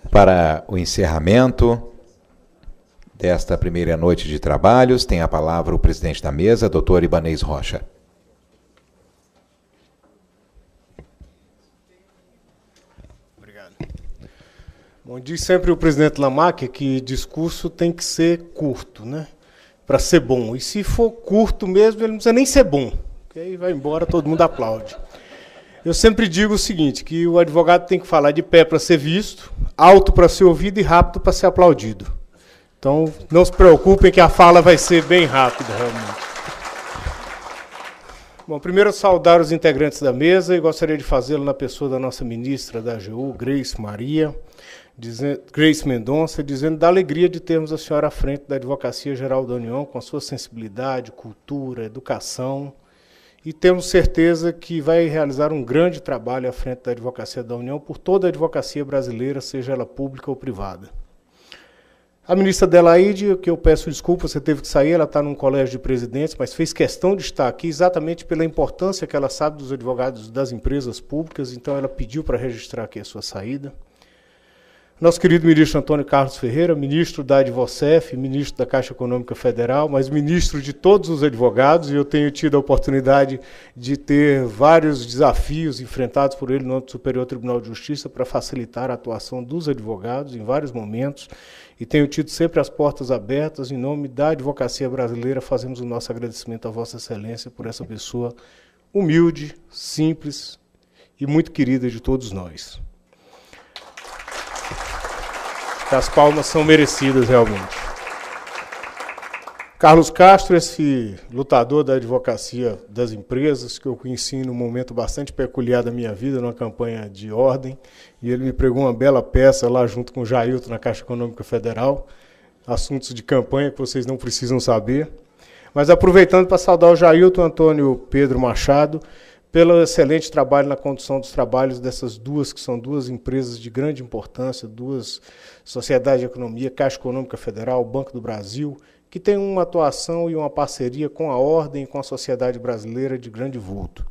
Para o encerramento desta primeira noite de trabalhos, tem a palavra o presidente da mesa, doutor Ibanez Rocha. Obrigado. Bom, diz sempre o presidente Lamarck que discurso tem que ser curto, né? Para ser bom. E se for curto mesmo, ele não precisa nem ser bom, porque aí vai embora, todo mundo aplaude. Eu sempre digo o seguinte, que o advogado tem que falar de pé para ser visto, alto para ser ouvido e rápido para ser aplaudido. Então, não se preocupem que a fala vai ser bem rápida, realmente. Bom, primeiro saudar os integrantes da mesa e gostaria de fazê-lo na pessoa da nossa ministra da AGU, Grace Mendonça, dizendo da alegria de termos a senhora à frente da Advocacia Geral da União, com a sua sensibilidade, cultura, educação, e temos certeza que vai realizar um grande trabalho à frente da Advocacia da União por toda a advocacia brasileira, seja ela pública ou privada. A ministra Adelaide, que eu peço desculpa, você teve que sair, ela está num colégio de presidentes, mas fez questão de estar aqui exatamente pela importância que ela sabe dos advogados das empresas públicas, então ela pediu para registrar aqui a sua saída. Nosso querido ministro Antônio Carlos Ferreira, ministro da Advocef, ministro da Caixa Econômica Federal, mas ministro de todos os advogados, e eu tenho tido a oportunidade de ter vários desafios enfrentados por ele no âmbito do Superior Tribunal de Justiça para facilitar a atuação dos advogados em vários momentos, e tenho tido sempre as portas abertas. Em nome da advocacia brasileira, fazemos o nosso agradecimento a Vossa Excelência por essa pessoa humilde, simples e muito querida de todos nós. As palmas são merecidas, realmente. Carlos Castro, esse lutador da advocacia das empresas, que eu conheci num momento bastante peculiar da minha vida, numa campanha de ordem, e ele me pregou uma bela peça lá junto com o Jailton na Caixa Econômica Federal, assuntos de campanha que vocês não precisam saber. Mas aproveitando para saudar o Jailton Antônio Pedro Machado, pelo excelente trabalho na condução dos trabalhos dessas duas, que são duas empresas de grande importância, duas sociedades de economia, Caixa Econômica Federal, Banco do Brasil, que tem uma atuação e uma parceria com a ordem e com a sociedade brasileira de grande vulto.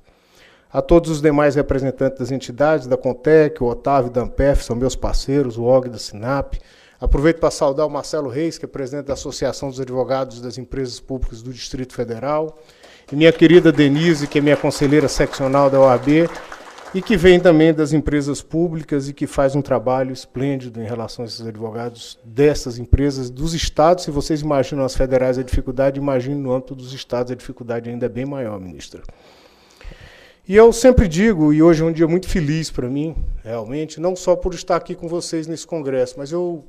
A todos os demais representantes das entidades, da Contec, o Otávio da Ampef, são meus parceiros, o Og da Sinap. Aproveito para saudar o Marcelo Reis, que é presidente da Associação dos Advogados das Empresas Públicas do Distrito Federal, e minha querida Denise, que é minha conselheira seccional da OAB, e que vem também das empresas públicas e que faz um trabalho esplêndido em relação a esses advogados dessas empresas, dos estados. Se vocês imaginam as federais a dificuldade, imagine no âmbito dos estados a dificuldade ainda é bem maior, ministra. E eu sempre digo, e hoje é um dia muito feliz para mim, realmente, não só por estar aqui com vocês nesse congresso, mas eu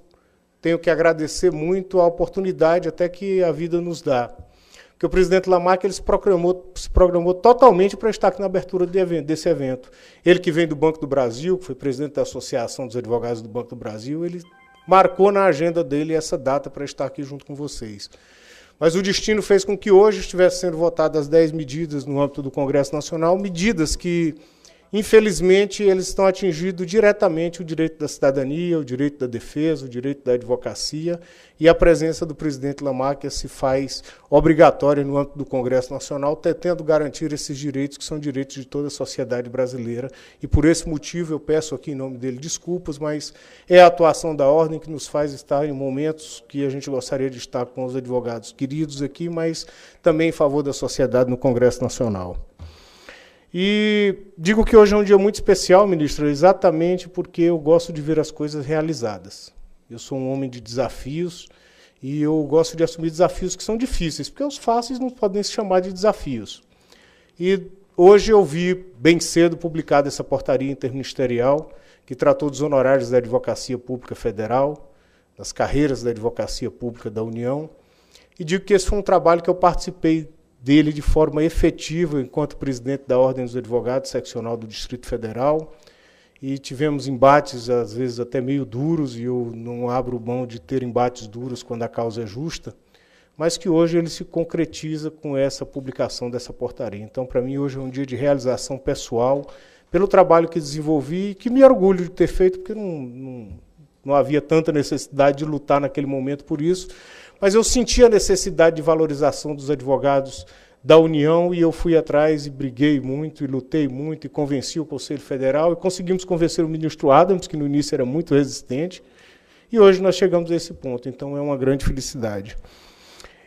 tenho que agradecer muito a oportunidade até que a vida nos dá. Porque o presidente Lamarck ele se programou totalmente para estar aqui na abertura desse evento. Ele que vem do Banco do Brasil, que foi presidente da Associação dos Advogados do Banco do Brasil, ele marcou na agenda dele essa data para estar aqui junto com vocês. Mas o destino fez com que hoje estivessem sendo votadas 10 medidas no âmbito do Congresso Nacional, medidas que, infelizmente, eles estão atingindo diretamente o direito da cidadania, o direito da defesa, o direito da advocacia, e a presença do presidente Lamarck se faz obrigatória no âmbito do Congresso Nacional, tentando garantir esses direitos, que são direitos de toda a sociedade brasileira. E por esse motivo eu peço aqui em nome dele desculpas, mas é a atuação da ordem que nos faz estar em momentos que a gente gostaria de estar com os advogados queridos aqui, mas também em favor da sociedade no Congresso Nacional. E digo que hoje é um dia muito especial, ministra, exatamente porque eu gosto de ver as coisas realizadas. Eu sou um homem de desafios e eu gosto de assumir desafios que são difíceis, porque os fáceis não podem se chamar de desafios. E hoje eu vi, bem cedo, publicada essa portaria interministerial que tratou dos honorários da Advocacia Pública Federal, das carreiras da Advocacia Pública da União, e digo que esse foi um trabalho que eu participei dele de forma efetiva enquanto presidente da Ordem dos Advogados Seccional do Distrito Federal, e tivemos embates, às vezes até meio duros, e eu não abro mão de ter embates duros quando a causa é justa, mas que hoje ele se concretiza com essa publicação dessa portaria. Então, para mim, hoje é um dia de realização pessoal, pelo trabalho que desenvolvi, e que me orgulho de ter feito, porque não havia tanta necessidade de lutar naquele momento por isso, mas eu senti a necessidade de valorização dos advogados da União e eu fui atrás e briguei muito, e lutei muito, e convenci o Conselho Federal, e conseguimos convencer o ministro Adams, que no início era muito resistente, e hoje nós chegamos a esse ponto, então é uma grande felicidade.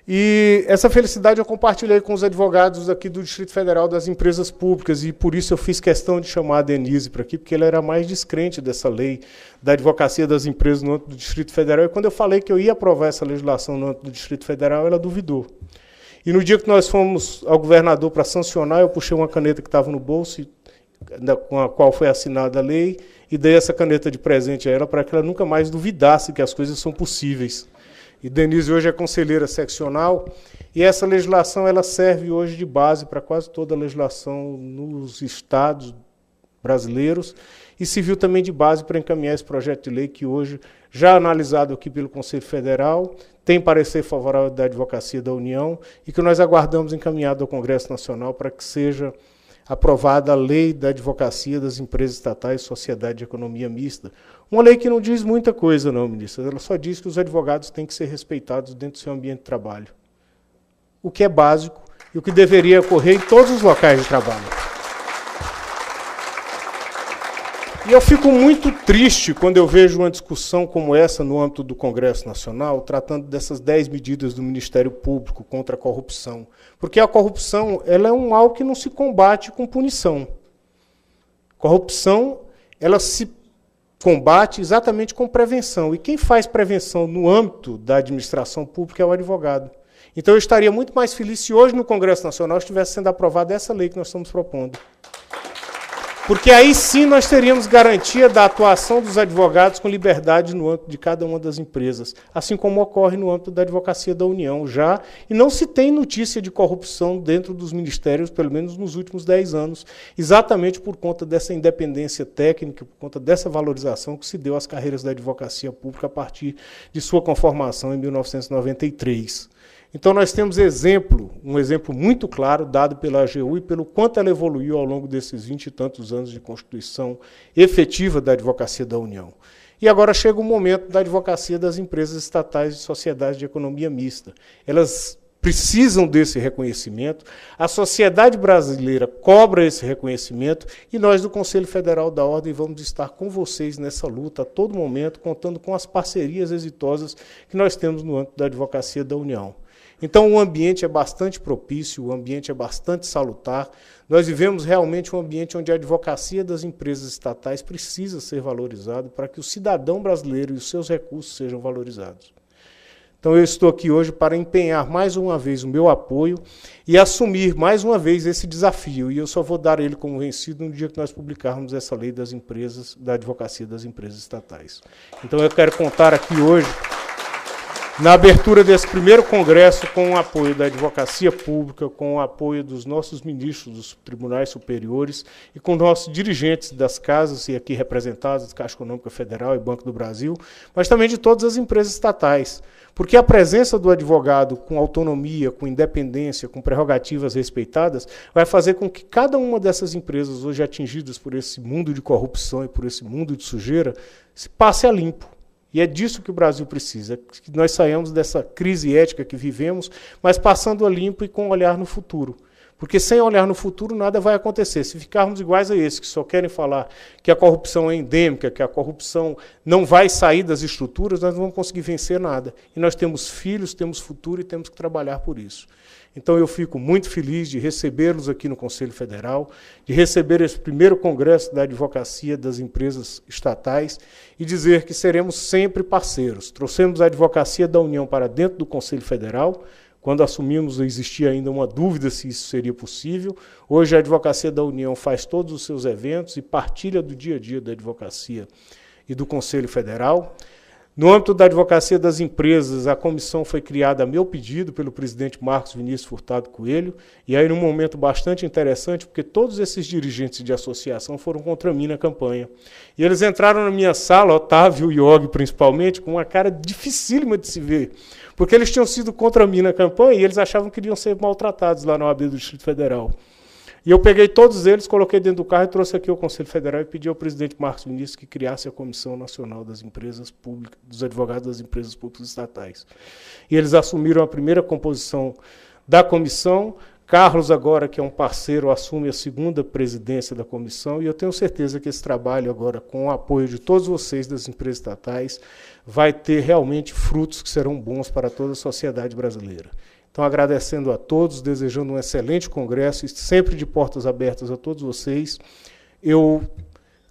E essa felicidade eu compartilhei com os advogados aqui do Distrito Federal das empresas públicas, e por isso eu fiz questão de chamar a Denise para aqui, porque ela era mais descrente dessa lei da advocacia das empresas no âmbito do Distrito Federal, e quando eu falei que eu ia aprovar essa legislação no âmbito do Distrito Federal, ela duvidou. E no dia que nós fomos ao governador para sancionar, eu puxei uma caneta que estava no bolso e com a qual foi assinada a lei, e dei essa caneta de presente a ela para que ela nunca mais duvidasse que as coisas são possíveis. E Denise hoje é conselheira seccional, e essa legislação ela serve hoje de base para quase toda a legislação nos estados brasileiros, e serviu também de base para encaminhar esse projeto de lei que hoje, já analisado aqui pelo Conselho Federal, tem parecer favorável da Advocacia da União, e que nós aguardamos encaminhado ao Congresso Nacional para que seja aprovada a lei da advocacia das empresas estatais e sociedade de economia mista. Uma lei que não diz muita coisa, não, ministra. Ela só diz que os advogados têm que ser respeitados dentro do seu ambiente de trabalho. O que é básico e o que deveria ocorrer em todos os locais de trabalho. E eu fico muito triste quando eu vejo uma discussão como essa no âmbito do Congresso Nacional, tratando dessas 10 medidas do Ministério Público contra a corrupção. Porque a corrupção ela é um mal que não se combate com punição. Corrupção ela se combate exatamente com prevenção. E quem faz prevenção no âmbito da administração pública é o advogado. Então eu estaria muito mais feliz se hoje no Congresso Nacional estivesse sendo aprovada essa lei que nós estamos propondo. Porque aí sim nós teríamos garantia da atuação dos advogados com liberdade no âmbito de cada uma das empresas, assim como ocorre no âmbito da Advocacia da União já, e não se tem notícia de corrupção dentro dos ministérios, pelo menos nos últimos 10 anos, exatamente por conta dessa independência técnica, por conta dessa valorização que se deu às carreiras da advocacia pública a partir de sua conformação em 1993. Então nós temos um exemplo muito claro dado pela AGU e pelo quanto ela evoluiu ao longo desses 20 e tantos anos de constituição efetiva da Advocacia da União. E agora chega o momento da advocacia das empresas estatais e sociedades de economia mista. Elas precisam desse reconhecimento, a sociedade brasileira cobra esse reconhecimento e nós do Conselho Federal da Ordem vamos estar com vocês nessa luta a todo momento, contando com as parcerias exitosas que nós temos no âmbito da Advocacia da União. Então, o ambiente é bastante propício, o ambiente é bastante salutar. Nós vivemos realmente um ambiente onde a advocacia das empresas estatais precisa ser valorizada para que o cidadão brasileiro e os seus recursos sejam valorizados. Então, eu estou aqui hoje para empenhar mais uma vez o meu apoio e assumir mais uma vez esse desafio. E eu só vou dar ele como vencido no dia que nós publicarmos essa lei das empresas, da advocacia das empresas estatais. Então, eu quero contar aqui hoje, na abertura desse primeiro congresso, com o apoio da advocacia pública, com o apoio dos nossos ministros dos tribunais superiores e com nossos dirigentes das casas, e aqui representados, Caixa Econômica Federal e Banco do Brasil, mas também de todas as empresas estatais. Porque a presença do advogado com autonomia, com independência, com prerrogativas respeitadas, vai fazer com que cada uma dessas empresas hoje atingidas por esse mundo de corrupção e por esse mundo de sujeira, se passe a limpo. E é disso que o Brasil precisa, que nós saiamos dessa crise ética que vivemos, mas passando a limpo e com um olhar no futuro. Porque sem olhar no futuro nada vai acontecer. Se ficarmos iguais a esses, que só querem falar que a corrupção é endêmica, que a corrupção não vai sair das estruturas, nós não vamos conseguir vencer nada. E nós temos filhos, temos futuro e temos que trabalhar por isso. Então eu fico muito feliz de recebê-los aqui no Conselho Federal, de receber esse primeiro congresso da advocacia das empresas estatais e dizer que seremos sempre parceiros. Trouxemos a advocacia da União para dentro do Conselho Federal. Quando assumimos, existia ainda uma dúvida se isso seria possível. Hoje a Advocacia da União faz todos os seus eventos e partilha do dia a dia da advocacia e do Conselho Federal. No âmbito da advocacia das empresas, a comissão foi criada a meu pedido pelo presidente Marcos Vinícius Furtado Coelho, e aí num momento bastante interessante, porque todos esses dirigentes de associação foram contra mim na campanha. E eles entraram na minha sala, Otávio e Og principalmente, com uma cara dificílima de se ver, porque eles tinham sido contra mim na campanha e eles achavam que iriam ser maltratados lá na OAB do Distrito Federal. E eu peguei todos eles, coloquei dentro do carro e trouxe aqui ao Conselho Federal e pedi ao presidente Marcos Vinícius que criasse a Comissão Nacional das Empresas Públicas, dos Advogados das Empresas Públicas Estatais. E eles assumiram a primeira composição da comissão. Carlos, agora, que é um parceiro, assume a segunda presidência da comissão, e eu tenho certeza que esse trabalho agora, com o apoio de todos vocês das empresas estatais, vai ter realmente frutos que serão bons para toda a sociedade brasileira. Então, agradecendo a todos, desejando um excelente congresso e sempre de portas abertas a todos vocês. Eu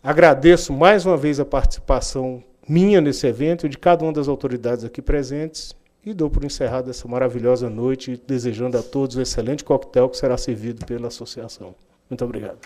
agradeço mais uma vez a participação minha nesse evento e de cada uma das autoridades aqui presentes e dou por encerrada essa maravilhosa noite, desejando a todos um excelente coquetel que será servido pela associação. Muito obrigado.